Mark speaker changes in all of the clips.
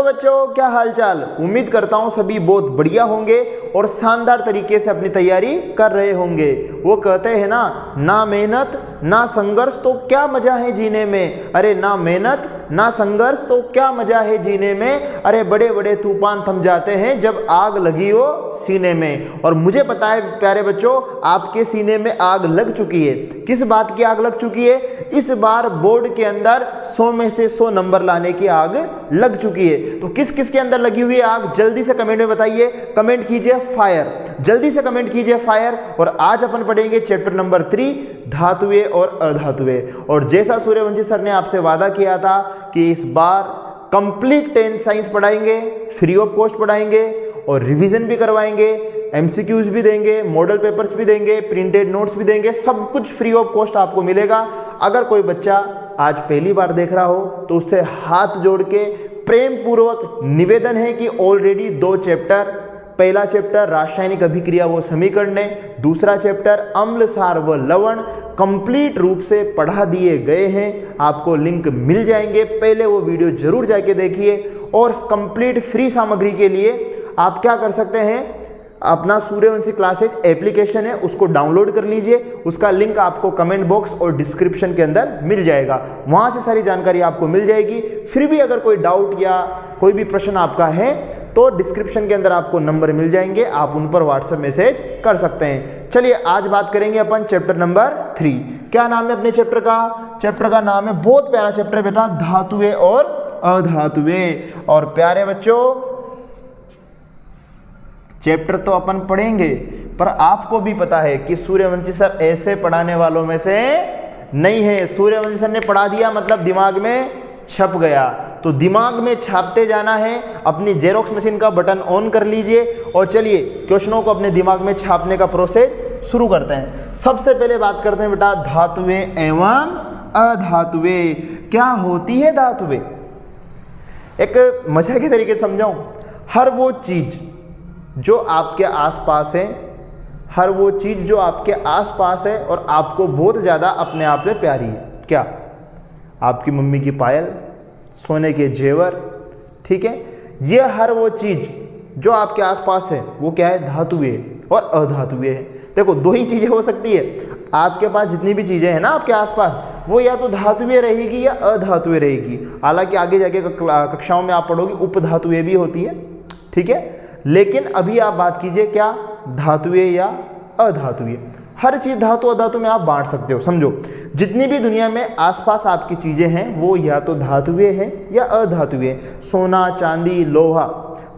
Speaker 1: Hello बच्चों, क्या हालचाल। उम्मीद करता हूँ सभी बहुत बढ़िया होंगे और शानदार तरीके से अपनी तैयारी कर रहे होंगे। वो कहते हैं ना मेहनत ना संघर्ष तो क्या मजा है जीने में। अरे ना मेहनत ना संघर्ष तो क्या मजा है जीने में। अरे बड़े बड़े तूफान थम जाते हैं जब आग लगी हो सीने में। और मुझे पता है प्यारे बच्चों, आपके सीने में आग लग चुकी है। किस बात की आग लग चुकी है? इस बार बोर्ड के अंदर 100 में से 100 नंबर लाने की आग लग चुकी है। तो किस किस के अंदर लगी हुई है आग, जल्दी से कमेंट में बताइए। कमेंट कीजिए फायर, जल्दी से कमेंट कीजिए फायर। और आज अपन पढ़ेंगे चैप्टर नंबर 3, धातुएं और अधातुएं। और जैसा सूर्यवंशी सर ने आपसे वादा किया था कि इस बार कंप्लीट 10 साइंस पढ़ाएंगे, फ्री ऑफ कॉस्ट पढ़ाएंगे और रिवीजन भी करवाएंगे, एमसीक्यूज भी देंगे, मॉडल पेपर्स भी देंगे, प्रिंटेड नोट्स भी देंगे, सब कुछ फ्री ऑफ कॉस्ट आपको मिलेगा। अगर कोई बच्चा आज पहली बार देख रहा हो तो उससे हाथ जोड़ के प्रेम पूर्वक निवेदन है कि ऑलरेडी 2 चैप्टर, पहला चैप्टर रासायनिक अभिक्रिया व समीकरण, दूसरा चैप्टर अम्ल सार व लवण कंप्लीट रूप से पढ़ा दिए गए हैं। आपको लिंक मिल जाएंगे, पहले वो वीडियो जरूर जाके देखिए। और कंप्लीट फ्री सामग्री के लिए आप क्या कर सकते हैं, अपना सूर्यवंशी क्लासेज एप्लीकेशन है उसको डाउनलोड कर लीजिए। उसका लिंक आपको कमेंट बॉक्स और डिस्क्रिप्शन के अंदर मिल जाएगा, वहां से सारी जानकारी आपको मिल जाएगी। फिर भी अगर कोई डाउट या कोई भी प्रश्न आपका है तो डिस्क्रिप्शन के अंदर आपको नंबर मिल जाएंगे, आप उन पर व्हाट्सएप मैसेज कर सकते हैं। चलिए आज बात करेंगे अपन चैप्टर नंबर 3। क्या नाम है अपने चैप्टर का? चैप्टर का नाम है, बहुत प्यारा चैप्टर है बेटा, धातुएं और अधातुएं। और प्यारे बच्चों, चैप्टर तो अपन पढ़ेंगे पर आपको भी पता है कि सूर्यवंशी सर ऐसे पढ़ाने वालों में से नहीं है। सूर्यवंशी सर ने पढ़ा दिया मतलब दिमाग में छप गया, तो दिमाग में छापते जाना है। अपनी जेरोक्स मशीन का बटन ऑन कर लीजिए और चलिए क्वेश्चनों को अपने दिमाग में छापने का प्रोसेस शुरू करते हैं। सबसे पहले बात करते हैं बेटा धातुएं एवं अधातुएं। क्या होती है धातुएं? एक मजा के तरीके से समझाऊं, हर वो चीज जो आपके आसपास है, हर वो चीज जो आपके आसपास है और आपको बहुत ज़्यादा अपने आप में प्यारी है। क्या? आपकी मम्मी की पायल, सोने के जेवर, ठीक है, ये हर वो चीज जो आपके आसपास है वो क्या है? धातुएं और अधातुएं है। देखो 2 ही चीजें हो सकती है, आपके पास जितनी भी चीजें हैं ना आपके आसपास, वो या तो धातुएं रहेगी या अधातुएं रहेगी। हालांकि आगे जाके कक्षाओं में आप पढ़ोगे उपधातुएं भी होती है, ठीक है। लेकिन अभी आप बात कीजिए क्या? धातुएं या अधातुएं। हर चीज धातु अधातु में आप बांट सकते हो। समझो, जितनी भी दुनिया में आसपास आपकी चीजें हैं वो या तो धातुएं हैं या अधातुएं। सोना, चांदी, लोहा,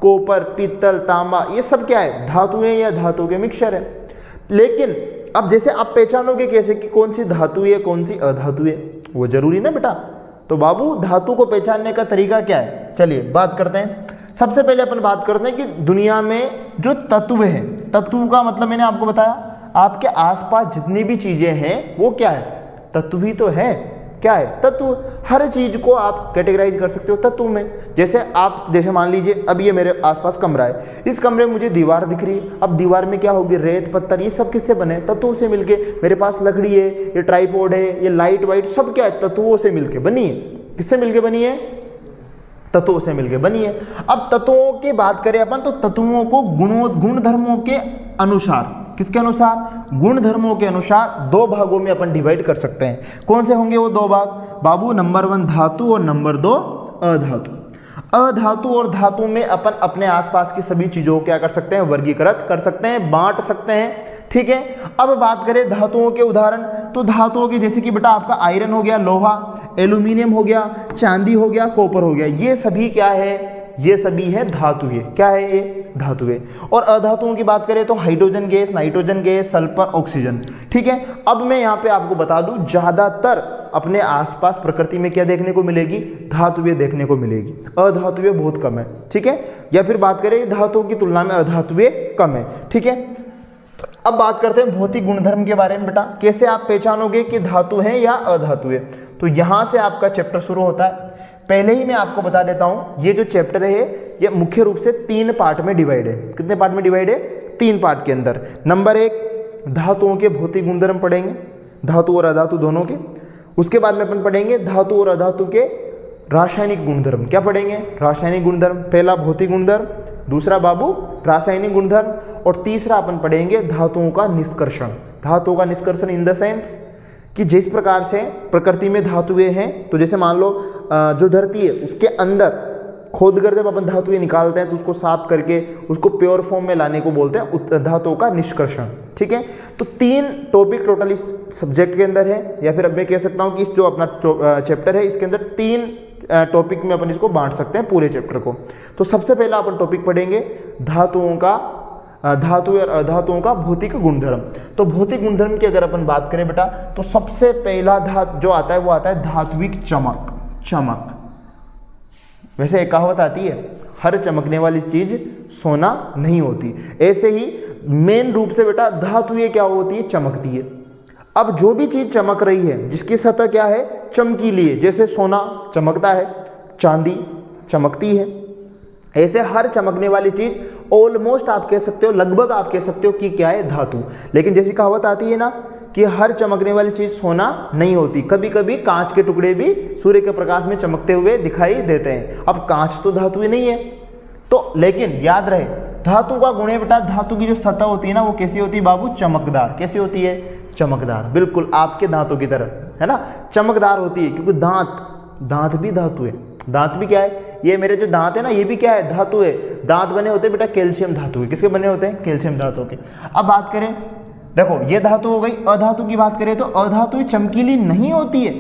Speaker 1: कॉपर, पीतल, तांबा, ये सब क्या है? धातुएं या धातु के मिक्सचर है। लेकिन अब जैसे आप पहचानोगे कैसे कि कौन सी धातु है कौन सी अधातु है? वो जरूरी ना बेटा। तो बाबू धातु को पहचानने का तरीका क्या है? चलिए बात करते हैं। सबसे पहले अपन बात करते हैं कि दुनिया में जो तत्व हैं, तत्व का मतलब मैंने आपको बताया, आपके आसपास जितनी भी चीजें हैं वो क्या है? तत्व ही तो है। क्या है? तत्व। हर चीज को आप कैटेगराइज कर सकते हो तत्व में। जैसे मान लीजिए अब ये मेरे आसपास कमरा है, इस कमरे में मुझे दीवार दिख रही है। अब दीवार में क्या होगी? रेत, पत्थर, ये सब किससे बने? तत्वों से मिलके। मेरे पास लकड़ी है, ये ट्राइपॉड है, ये लाइट वाइट, सब क्या है? तत्वों से मिलके बनी है। किससे मिलके बनी है? तत्वों से मिलके बनी है। अब तत्वों की बात करें अपन तो तत्वों को गुण धर्मों के अनुसार, किसके अनुसार? गुण धर्मों के अनुसार 2 भागों में अपन डिवाइड कर सकते हैं। कौन से होंगे वो 2 भाग? बाबू नंबर 1 धातु और नंबर 2 अधातु। अधातु और धातु में अपन अपने आसपास की सभी चीजों को क्या कर सकते हैं? वर्गीकृत कर सकते हैं, बांट सकते हैं, ठीक है। अब बात करें धातुओं के उदाहरण, तो धातुओं के जैसे कि बेटा आपका आयरन हो गया, लोहा, एल्यूमिनियम हो गया, चांदी हो गया, कॉपर हो गया, ये सभी क्या है? ये सभी है धातुएं। क्या है ये? धातुएं। और अधातुओं की बात करें तो hydrogen gas, nitrogen gas, sulphur, oxygen, ठीक है। अब मैं यहाँ पे आपको बता दूं, ज्यादातर अपने आसपास प्रकृति में क्या देखने को मिलेगी? धातुएं देखने को मिलेगी, अधातुएं बहुत कम है, ठीक है। या फिर बात करें धातुओं की तुलना में अधातुएं कम है, ठीक है। अब बात करते हैं भौतिक गुणधर्म के बारे में बेटा। कैसे आप पहचानोगे कि धातु है या अधातु है? तो यहां से आपका चैप्टर शुरू होता है। पहले ही मैं आपको बता देता हूं, ये जो चैप्टर है ये मुख्य रूप से 3 पार्ट में डिवाइड है। कितने पार्ट में डिवाइड है? 3 पार्ट के अंदर। नंबर 1 धातुओं के भौतिक गुणधर्म पढ़ेंगे, धातु और अधातु दोनों के। उसके बाद में अपन पढ़ेंगे धातु और अधातु के रासायनिक गुणधर्म। क्या पढ़ेंगे? रासायनिक गुणधर्म। पहला भौतिक गुणधर्म, दूसरा बाबू रासायनिक गुणधर्म, और तीसरा अपन पढ़ेंगे धातुओं का निष्कर्षण। धातुओं का निष्कर्षण इन द सेंस कि जिस प्रकार से प्रकृति में धातुएं हैं, तो जैसे मान लो जो धरती है उसके अंदर खोद कर जब अपन धातुएं निकालते हैं तो उसको साफ करके उसको प्योर फॉर्म में लाने को बोलते हैं धातुओं का निष्कर्षण। ठीक है, तो 3 टॉपिक टोटल इस सब्जेक्ट के अंदर है, या फिर अब मैं कह सकता हूँ कि इस जो अपना चैप्टर है इसके अंदर 3 टॉपिक में अपन इसको बांट सकते हैं पूरे चैप्टर को। तो सबसे पहला अपन टॉपिक पढ़ेंगे धातुओं का धातु और अधातुओं का भौतिक गुणधर्म। तो भौतिक गुणधर्म की अगर अपन बात करें बेटा, तो सबसे पहला धातु जो आता है वो आता है धात्विक चमक। चमक, वैसे एक कहावत आती है, हर चमकने वाली चीज सोना नहीं होती। ऐसे ही मेन रूप से बेटा धातु ये क्या होती है? चमकती है। अब जो भी चीज चमक रही है जिसकी सतह क्या है? चमकीली है। जैसे सोना चमकता है, चांदी चमकती है, ऐसे हर चमकने वाली चीज ऑलमोस्ट आप कह सकते हो, लगभग आप कह सकते हो कि क्या है? धातु। लेकिन जैसी कहावत आती है ना कि हर चमकने वाली चीज सोना नहीं होती, कभी कभी कांच के टुकड़े भी सूर्य के प्रकाश में चमकते हुए दिखाई देते हैं। अब कांच तो धातु ही नहीं है, तो लेकिन याद रहे धातु का गुण है बेटा, धातु की जो सतह होती है ना वो कैसी होती है बाबू? चमकदार। कैसी होती है? चमकदार। बिल्कुल आपके दांतों की तरह, है ना, चमकदार होती है, क्योंकि दांत भी धातु है। दांत भी क्या है? ये मेरे जो दांत है ना ये भी क्या है? धातु है। दांत बने होते हैं बेटा कैल्शियम धातु के। किसके बने होते हैं? कैल्शियम धातु के। अब बात करें, देखो ये धातु हो गई। अधातु की बात करें तो अधातु चमकीली नहीं होती है,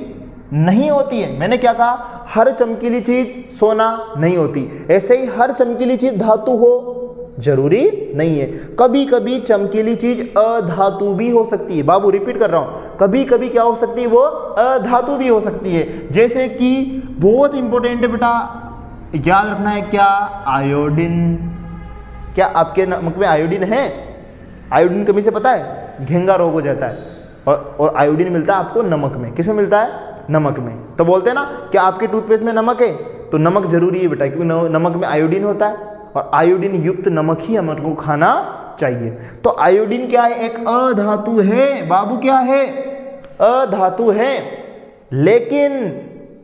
Speaker 1: नहीं होती है। मैंने क्या कहा? हर चमकीली चीज सोना नहीं होती। ऐसे ही हर चमकीली चीज धातु हो जरूरी नहीं है। कभी कभी चमकीली चीज अधातु भी हो सकती है। बाबू रिपीट कर रहा हूं, कभी कभी क्या हो सकती है? वो अधातु भी हो सकती है। जैसे कि बहुत इंपॉर्टेंट है बेटा, याद रखना है क्या? आयोडीन। क्या आपके नमक में आयोडीन है? आयोडीन कमी से पता है घेंगा रोग हो जाता है, और आयोडीन मिलता है आपको नमक में। किसमें मिलता है? नमक में। तो बोलते हैं ना कि आपके टूथपेस्ट में नमक है, तो नमक जरूरी है बेटा, क्योंकि नमक में आयोडीन होता है, और आयोडीन युक्त नमक ही हमको खाना चाहिए। तो आयोडीन क्या है? एक अधातु है बाबू। क्या है? अधातु है, लेकिन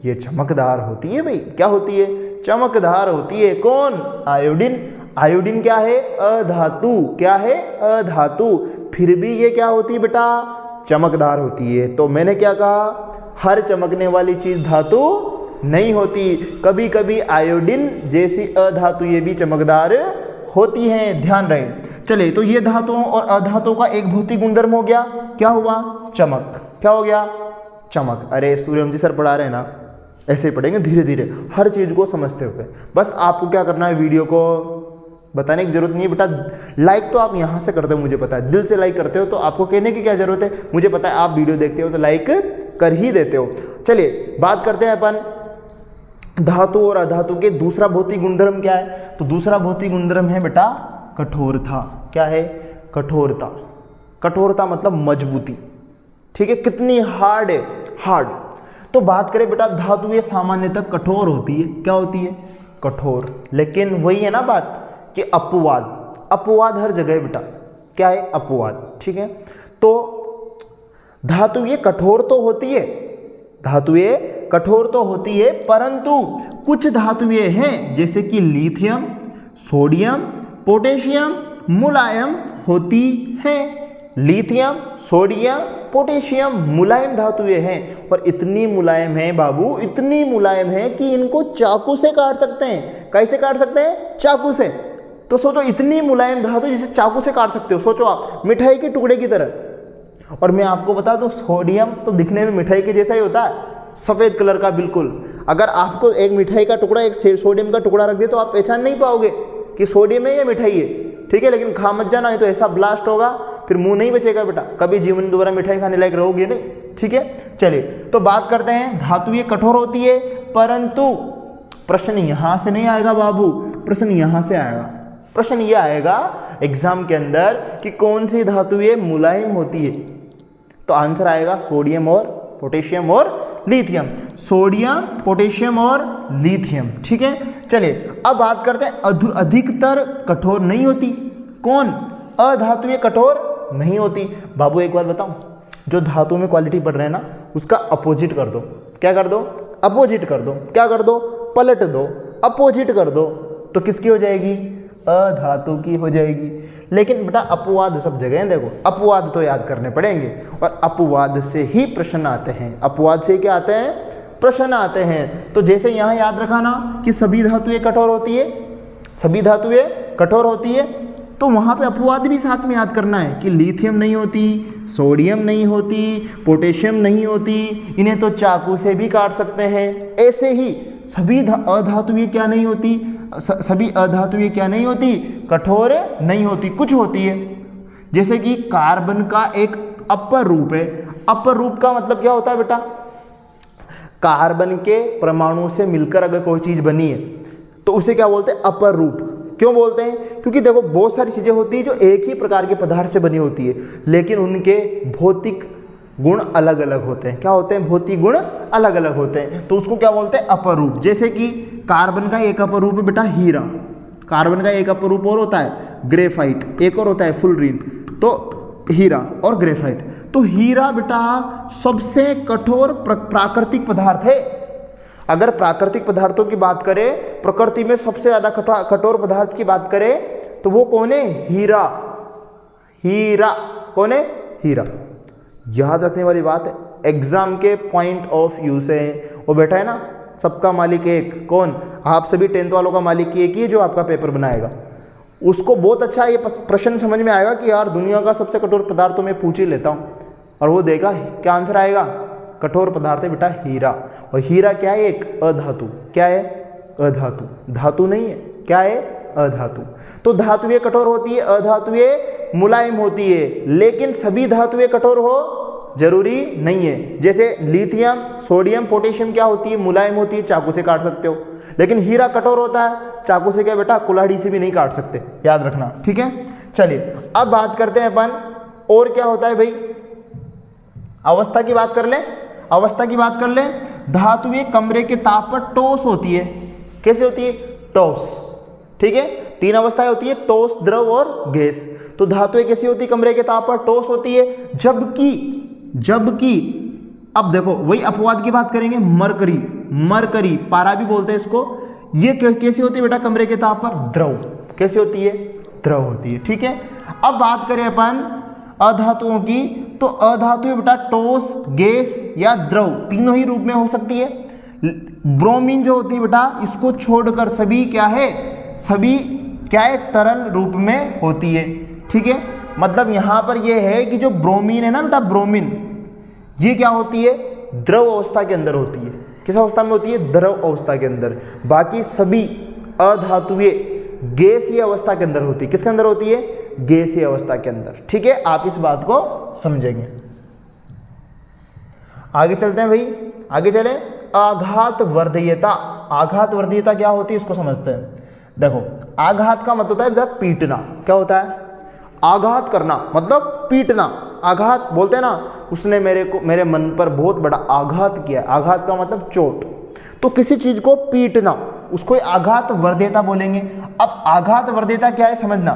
Speaker 1: ये चमकदार होती है भाई। क्या होती है? चमकदार होती है। कौन? आयोडीन। आयोडीन क्या है? अधातु। क्या है? अधातु। फिर भी ये क्या होती है बेटा? चमकदार होती है। तो मैंने क्या कहा? हर चमकने वाली चीज धातु नहीं होती। कभी कभी आयोडीन जैसी अधातु ये भी चमकदार होती हैं, ध्यान रहे। चले, तो ये धातुओं और अधातुओं का एक भौतिक गुणधर्म हो गया। क्या हुआ? चमक। क्या हो गया? चमक। अरे सूर्यवंशी सर पढ़ा रहे हैं ना, ऐसे ही पढ़ेंगे धीरे धीरे हर चीज को समझते हुए। बस आपको क्या करना है, वीडियो को बताने की जरूरत नहीं है बेटा। लाइक तो आप यहाँ से करते हो, मुझे पता है, दिल से लाइक करते हो, तो आपको कहने की क्या जरूरत है, मुझे पता है। आप वीडियो देखते हो तो लाइक कर ही देते हो। चलिए बात करते हैं अपन धातु और अधातु के। दूसरा भौतिक गुणधर्म क्या है? तो दूसरा भौतिक गुणधर्म है बेटा कठोरता। क्या है? कठोरता। कठोरता मतलब मजबूती। ठीक है, कितनी हार्ड है? हार्ड। तो बात करें बेटा धातु ये सामान्यतः कठोर होती है। क्या होती है? कठोर। लेकिन वही है ना बात कि अपवाद, अपवाद हर जगह है बेटा। क्या है? अपवाद। ठीक है, तो धातु ये कठोर तो होती है, धातु ये कठोर तो होती है, परंतु कुछ धातुएं हैं जैसे कि लिथियम, सोडियम, पोटेशियम मुलायम होती हैं। लिथियम, सोडियम, पोटेशियम मुलायम धातुएं हैं, और इतनी मुलायम है बाबू, इतनी मुलायम है कि इनको चाकू से काट सकते हैं। कैसे काट सकते हैं? चाकू से। तो सोचो इतनी मुलायम धातु जिसे चाकू से काट सकते हो, सोचो आप, मिठाई के टुकड़े की तरह। और मैं आपको बता दूं सोडियम तो दिखने में मिठाई के जैसा ही होता है, सफेद कलर का बिल्कुल। अगर आपको एक मिठाई का टुकड़ा, एक सोडियम का टुकड़ा रख दे तो आप पहचान नहीं पाओगे कि सोडियम है या मिठाई है। ठीक है, लेकिन खा मत जाना, नहीं तो ऐसा ब्लास्ट होगा फिर मुंह नहीं बचेगा बेटा, कभी जीवन में दोबारा मिठाई खाने लायक रहोगे नहीं। ठीक है, चलिए तो बात करते हैं, धातु ये कठोर होती है, परंतु प्रश्न यहां से नहीं आएगा बाबू, प्रश्न यहां से आएगा। प्रश्न ये आएगा एग्जाम के अंदर कि कौन सी धातु ये मुलायम होती है, तो आंसर आएगा सोडियम और पोटेशियम और लिथियम। सोडियम, पोटेशियम और लिथियम। ठीक है, चलिए अब बात करते हैं अधिकतर कठोर नहीं होती। कौन? अधातु ये कठोर नहीं होती। बाबू एक बार बताऊं, जो धातु में क्वालिटी पढ़ रहे हैं ना उसका अपोजिट कर दो। क्या कर दो? अपोजिट कर दो, क्या कर दो, पलट दो, अपोजिट कर दो, तो किसकी हो जाएगी, अधातु की हो जाएगी। लेकिन बेटा अपवाद सब जगह है, देखो अपवाद तो याद करने पड़ेंगे और अपवाद से ही प्रश्न आते हैं, अपवाद से क्या आते हैं, प्रश्न आते हैं। तो जैसे यहाँ याद रखाना कि सभी धातुएं कठोर होती है, सभी धातुएं कठोर होती है, तो वहाँ पे अपवाद भी साथ में याद करना है कि लिथियम नहीं होती, सोडियम नहीं होती, पोटेशियम नहीं होती, इन्हें तो चाकू से भी काट सकते हैं। ऐसे ही सभी अधातुएं क्या नहीं होती, सभी अधातुएं क्या नहीं होती, कठोर नहीं होती, कुछ होती है। जैसे कि कार्बन का एक अपर रूप है, अपर रूप का मतलब क्या होता है बेटा, कार्बन के परमाणु से मिलकर अगर कोई चीज बनी है तो उसे क्या बोलते हैं, अपर रूप। क्यों बोलते हैं, क्योंकि देखो बहुत सारी चीजें होती है जो एक ही प्रकार के पदार्थ से बनी होती है, लेकिन उनके भौतिक गुण अलग अलग होते हैं। क्या होते हैं, भौतिक गुण अलग अलग होते हैं, तो उसको क्या बोलते हैं, अपर रूप। जैसे कि कार्बन का एक अपर रूप है बेटा हीरा, कार्बन का एक अपर रूप और होता है ग्रेफाइट, एक और होता है फुलरीन, तो हीरा और ग्रेफाइट। तो हीरा बेटा सबसे कठोर प्राकृतिक पदार्थ है। अगर प्राकृतिक पदार्थों की बात करें, प्रकृति में सबसे ज्यादा कठोर पदार्थ की बात करें तो वो कौन है, हीरा। हीरा कौन है, हीरा। याद रखने वाली बात है, एग्जाम के पॉइंट ऑफ व्यू से वो बैठा है ना, सबका मालिक एक, कौन, आप सभी 10th वालों का मालिक एक ही है जो आपका पेपर बनाएगा। उसको बहुत अच्छा ये प्रश्न समझ में आएगा कि यार दुनिया का सबसे कठोर पदार्थ तो मैं पूछ ही लेता हूँ, और वो देगा क्या आंसर आएगा, कठोर पदार्थ है बेटा हीरा। और हीरा क्या है, एक अधातु। क्या है, अधातु, धातु नहीं है, क्या है, अधातु। तो धातुएं कठोर होती है, अधातुएं मुलायम होती है, लेकिन सभी धातुएं कठोर हो जरूरी नहीं है। जैसे लिथियम, सोडियम, पोटेशियम क्या होती है, मुलायम होती है, चाकू से काट सकते हो, लेकिन हीरा कठोर होता है, चाकू से क्या बेटा, कुल्हाड़ी से भी नहीं काट सकते, याद रखना, ठीक है। चलिए अब बात करते हैं अपन, और क्या होता है भाई, अवस्था की बात कर ले, अवस्था की बात कर ले। धातुएं कमरे के ताप पर ठोस होती है, कैसे होती है, ठोस, ठीक है। 3 अवस्थाएं होती है, ठोस, द्रव और गैस। तो धातुएं कैसी होती है, कमरे के ताप पर ठोस होती है, जबकि अब देखो वही अपवाद की बात करेंगे, मरकरी, पारा भी बोलते हैं इसको, ये कैसी होती है बेटा, कमरे के ताप पर द्रव, कैसी होती है, द्रव होती है, ठीक है। अब बात करें अपन अधातुओं की, तो अधातुएं बेटा ठोस, गैस या द्रव तीनों ही रूप में हो सकती है। ब्रोमीन जो होती है बेटा, इसको छोड़कर सभी क्या है, सभी क्या है, तरल रूप में होती है, ठीक है। मतलब यहां पर यह है कि जो ब्रोमीन है ना बेटा, ब्रोमीन, ये क्या होती है, द्रव अवस्था के अंदर होती है। किस अवस्था में होती है, द्रव अवस्था के अंदर। बाकी सभी अधातुएं गैसीय अवस्था के अंदर होती है। किसके अंदर होती है, गैसीय अवस्था के अंदर, ठीक है। आप इस बात को समझेंगे। आगे चलते हैं भाई, आगे चले। आघात वर्धयता, आघात वर्धयता क्या होती है इसको समझते हैं। देखो आघात का मतलब होता है पीटना, क्या होता है, आघात करना मतलब पीटना। आघात बोलते हैं ना, उसने मेरे मन पर बहुत बड़ा आघात किया। आघात का मतलब चोट। तो किसी चीज को पीटना, उसको आघात वर्धयता बोलेंगे। अब आघात वर्धयता क्या है समझना,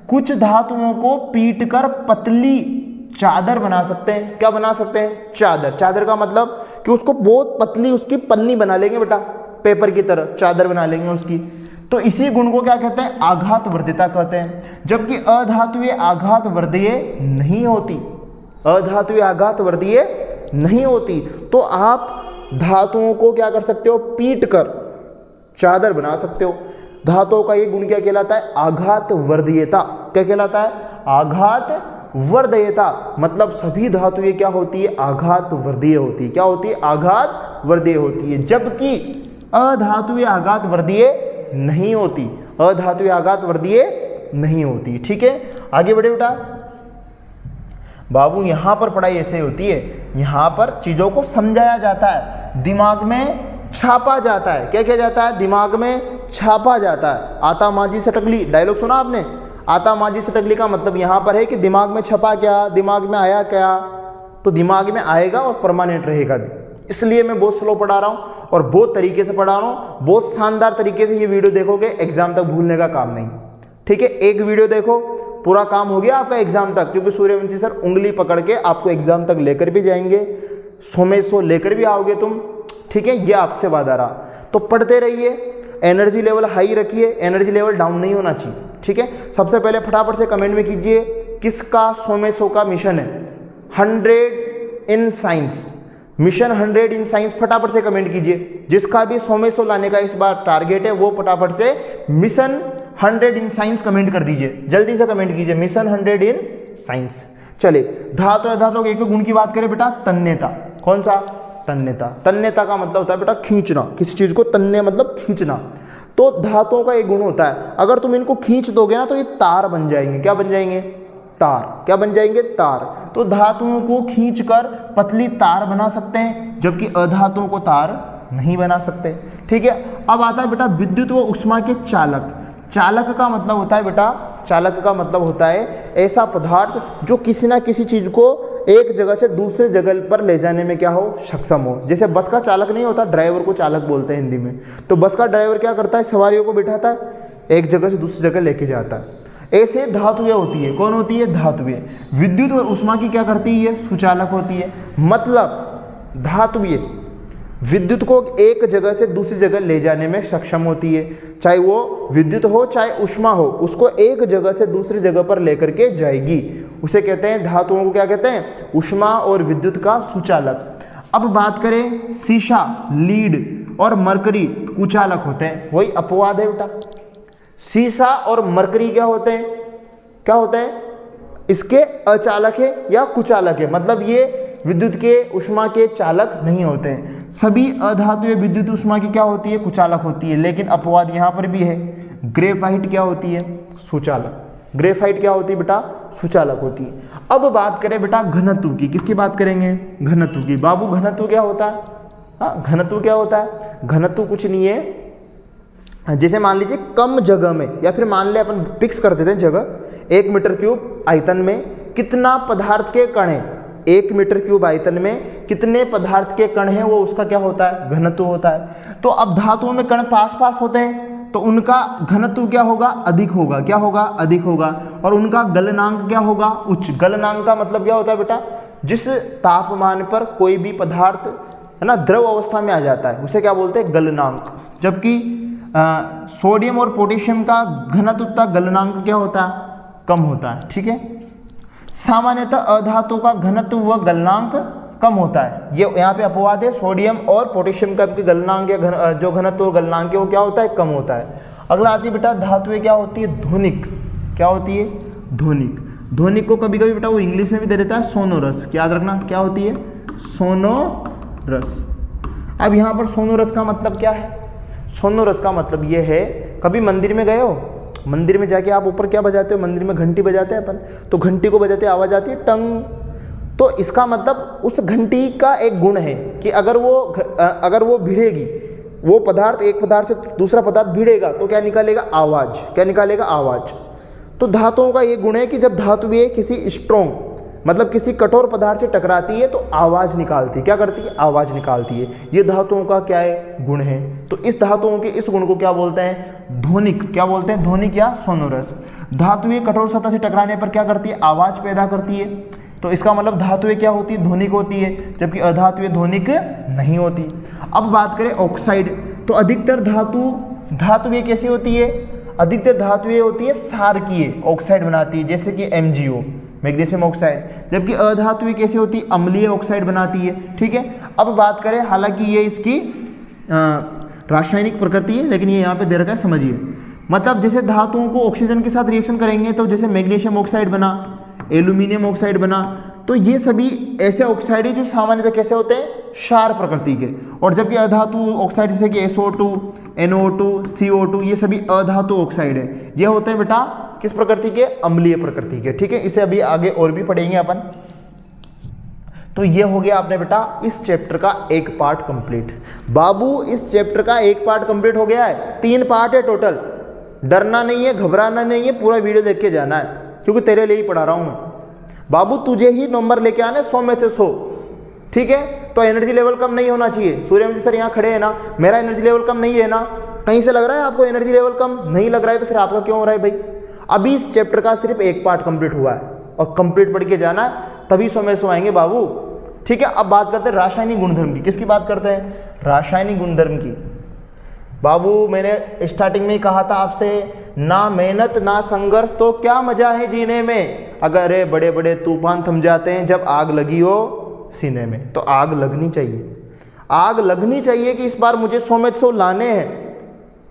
Speaker 1: कुछ धातुओं को पीटकर पतली चादर बना सकते हैं। क्या बना सकते हैं, चादर। चादर का मतलब कि उसको बहुत पतली उसकी पन्नी बना लेंगे बेटा, पेपर की तरह चादर बना लेंगे उसकी। तो इसी गुण को क्या कहते हैं, आघात वर्धयता कहते हैं। जबकि अधातुएं आघात वर्धीय नहीं होती, अधातुएं आघात वर्धीय नहीं होती। तो आप धातुओं को क्या कर सकते हो, पीट कर चादर बना सकते हो। धातुओं का ये गुण क्या कहलाता है, आघात वर्धयता। क्या कहलाता है, आघात वर्धयता। मतलब सभी धातुएं क्या होती है, आघात वर्धीय होती है। क्या होती है, आघात वर्धीय होती है। जबकि अधातुएं आघात वर्धीय नहीं होती, अधातुएं आघात वर्धीय नहीं होती, ठीक है। आगे बढ़े बेटा। बाबू यहां पर पढ़ाई ऐसे होती है, यहां पर चीजों को समझाया जाता है, दिमाग में छापा जाता है। क्या किया जाता है, दिमाग में छापा जाता है। आता माजी सटकली, डायलॉग सुना आपने, आता माजी सटकली का मतलब यहां पर है कि दिमाग में छपा क्या, दिमाग में आया क्या, तो दिमाग में आएगा और परमानेंट रहेगा भी। इसलिए मैं बहुत स्लो पढ़ा रहा हूं और बहुत तरीके से पढ़ा रहा हूं। बहुत शानदार तरीके से ये वीडियो देखोगे, एग्जाम तक भूलने का काम नहीं, ठीक है। एक वीडियो देखो, पूरा काम हो गया आपका एग्जाम तक, क्योंकि सूर्यवंशी सर उंगली पकड़ के आपको एग्जाम तक लेकर भी जाएंगे, 100 में 100 लेकर भी आओगे तुम, ठीक है, ये आपसे वादा रहा। तो पढ़ते रहिए, एनर्जी लेवल हाई रखिए, एनर्जी लेवल डाउन नहीं होना चाहिए, ठीक है। सबसे पहले फटाफट से कमेंट में कीजिए किसका 100 का मिशन है, 100 in science, mission 100 in science, फटाफट से कमेंट कीजिए। जिसका भी 100 लाने का इस बार टारगेट है वो फटाफट से मिशन 100 इन साइंस कमेंट कर दीजिए, जल्दी से कमेंट कीजिए मिशन 100 इन साइंस। चलिए धातु धातु के एक गुण की बात करें बेटा, तन्यता। कौन सा? तन्यता। तन्यता का मतलब होता है बेटा खींचना, किसी चीज को तन्य मतलब खींचना। तो धातुओं का एक गुण होता है, अगर तुम इनको खींच दोगे ना तो ये तार बन जाएंगे। क्या बन जाएंगे? तार। क्या बन जाएंगे? तार। तो धातुओं को खींचकर पतली तार बना सकते हैं, जबकि अधातुओं को तार नहीं बना सकते, ठीक है। अब आता है बेटा विद्युत व उष्मा के चालक। चालक का मतलब होता है बेटा, चालक का मतलब होता है ऐसा पदार्थ जो किसी ना किसी चीज को एक जगह से दूसरे जगह पर ले जाने में क्या हो, सक्षम हो। जैसे बस का चालक नहीं होता, ड्राइवर को चालक बोलते हैं हिंदी में। तो बस का ड्राइवर क्या करता है, सवारियों को बिठाता है, एक जगह से दूसरी जगह लेके जाता है। ऐसे धातुएं होती है। कौन होती है? धातुएं। विद्युत और उष्मा की क्या करती है? सुचालक होती है। मतलब धातुएं विद्युत को एक जगह से दूसरी जगह ले जाने में सक्षम होती है, चाहे वो विद्युत हो चाहे उष्मा हो, उसको एक जगह से दूसरी जगह पर लेकर के जाएगी। उसे कहते हैं, धातुओं को क्या कहते हैं? उष्मा और विद्युत का सुचालक। अब बात करें सीसा, लीड और मरकरी कुचालक होते हैं। वही अपवाद है बेटा। सीसा और मरकरी क्या होते हैं? क्या होते हैं? इसके अचालक है या कुचालक है, मतलब ये विद्युत के उष्मा के चालक नहीं होते हैं। सभी अधातुएं विद्युत उष्मा की क्या होती है? कुचालक होती है। लेकिन अपवाद यहाँ पर भी है। ग्रेफाइट क्या होती है? सुचालक। ग्रेफाइट क्या होती है बेटा? सुचालक होती है। अब बात करें बेटा घनत्व की। किसकी बात करेंगे? घनत्व की। बाबू घनत्व क्या होता है? हाँ, घनत्व क्या होता है? घनत्व कुछ नहीं है, जैसे मान लीजिए कम जगह में, या फिर मान ले अपन फिक्स कर देते हैं जगह, 1 मीटर क्यूब आयतन में कितना पदार्थ के कण है, 1 मीटर क्यूब आयतन में कितने पदार्थ के कण हैं, वो उसका क्या होता है? घनत्व होता है। तो अब धातुओं में कण पास पास होते हैं तो उनका घनत्व क्या होगा? अधिक होगा। क्या होगा? अधिक होगा। और उनका गलनांक क्या होगा? उच्च। गलनांक का मतलब क्या होता है बेटा? जिस तापमान पर कोई भी पदार्थ है ना द्रव अवस्था में आ जाता है उसे क्या बोलते हैं? गलनांक। जबकि सोडियम और पोटेशियम का घनत्व तथा गलनांक क्या होता है? कम होता है, ठीक है। सामान्यतः अधातु का घनत्व व गलनांक कम होता है। ये यहाँ पे अपवाद है, सोडियम और पोटेशियम का गलनांक या जो घनत्व गलनांक है वो क्या होता है? कम होता है। अगला आती है बेटा धातुएं क्या होती है? ध्वनिक। क्या होती है? ध्वनिक। ध्वनिक को कभी कभी बेटा वो इंग्लिश में भी दे देता है सोनोरस। याद रखना क्या होती है? सोनोरस। अब यहाँ पर सोनोरस का मतलब क्या है? सोनोरस का मतलब ये है, कभी मंदिर में गए हो, मंदिर में जाके आप ऊपर क्या बजाते हो? मंदिर में घंटी बजाते हैं अपन, तो घंटी को बजाते आवाज आती है टंग। तो इसका मतलब उस घंटी का एक गुण है कि अगर वो भिड़ेगी, वो पदार्थ एक पदार्थ से दूसरा पदार्थ भिड़ेगा तो क्या निकालेगा? आवाज। क्या निकालेगा? आवाज। तो धातुओं का ये गुण है कि जब धातुएं किसी स्ट्रॉन्ग मतलब किसी कठोर पदार्थ से टकराती है तो आवाज निकालती है। क्या करती है? आवाज निकालती है। ये धातुओं का क्या है? गुण है। तो इस धातुओं के इस गुण को क्या बोलते हैं? ध्वनिक। क्या बोलते हैं? ध्वनिक या सोनोरस। धातुएं कठोर सतह से टकराने पर क्या करती है? आवाज पैदा करती है। तो इसका मतलब धातुएं क्या होती है? ध्वनिक होती है, जबकि अधातुएं ध्वनिक नहीं होती। अब बात करें ऑक्साइड, तो अधिकतर धातुएं कैसी होती है? अधिकतर धातुएं होती है क्षारकीय, ऑक्साइड बनाती है, जैसे कि MgO मैग्नीशियम ऑक्साइड। जबकि अधातुएं कैसे होती है? अम्लीय ऑक्साइड बनाती है, ठीक है। अब बात करें, हालांकि ये इसकी रासायनिक प्रकृति है, लेकिन ये यहाँ पे दे रखा है, समझिए। मतलब जैसे धातुओं को ऑक्सीजन के साथ रिएक्शन करेंगे तो जैसे मैग्नीशियम ऑक्साइड बना, एल्यूमिनियम ऑक्साइड बना, तो ये सभी ऐसे ऑक्साइड है जो सामान्यतः कैसे होते हैं? क्षार प्रकृति के। और जबकि अधातु ऑक्साइड जैसे कि SO2, NO2, CO2 ये सभी अधातु ऑक्साइड है। ये होते हैं बेटा किस प्रकृति के? अम्लीय प्रकृति के, ठीक है। इसे अभी आगे और भी पढ़ेंगे अपन। तो ये हो गया आपने बेटा इस चैप्टर का एक पार्ट कंप्लीट। बाबू इस चैप्टर का एक पार्ट कंप्लीट हो गया है। 3 पार्ट है टोटल। डरना नहीं है, घबराना नहीं है, पूरा वीडियो देख के जाना है, क्योंकि तेरे लिए ही पढ़ा रहा हूं मैं। बाबू तुझे ही नंबर लेके आने 100 में से 100, ठीक है। तो एनर्जी लेवल कम नहीं होना चाहिए। सूर्यवंशी सर यहाँ खड़े हैं ना, मेरा एनर्जी लेवल कम नहीं है ना? कहीं से लग रहा है आपको एनर्जी लेवल कम नहीं लग रहा है? तो फिर आपका क्यों हो रहा है भाई? अभी इस चैप्टर का सिर्फ एक पार्ट कंप्लीट हुआ है और कंप्लीट पढ़ के जाना है, तभी 100 में 100 आएंगे बाबू, ठीक है। अब बात करते हैं रासायनिक गुणधर्म की। किसकी बात करते हैं? रासायनिक गुणधर्म की। बाबू मैंने स्टार्टिंग में ही कहा था आपसे, ना मेहनत ना संघर्ष तो क्या मजा है जीने में। अगर बड़े बड़े तूफान थम जाते हैं जब आग लगी हो सीने में। तो आग लगनी चाहिए, आग लगनी चाहिए कि इस बार मुझे 100 में 100 लाने हैं।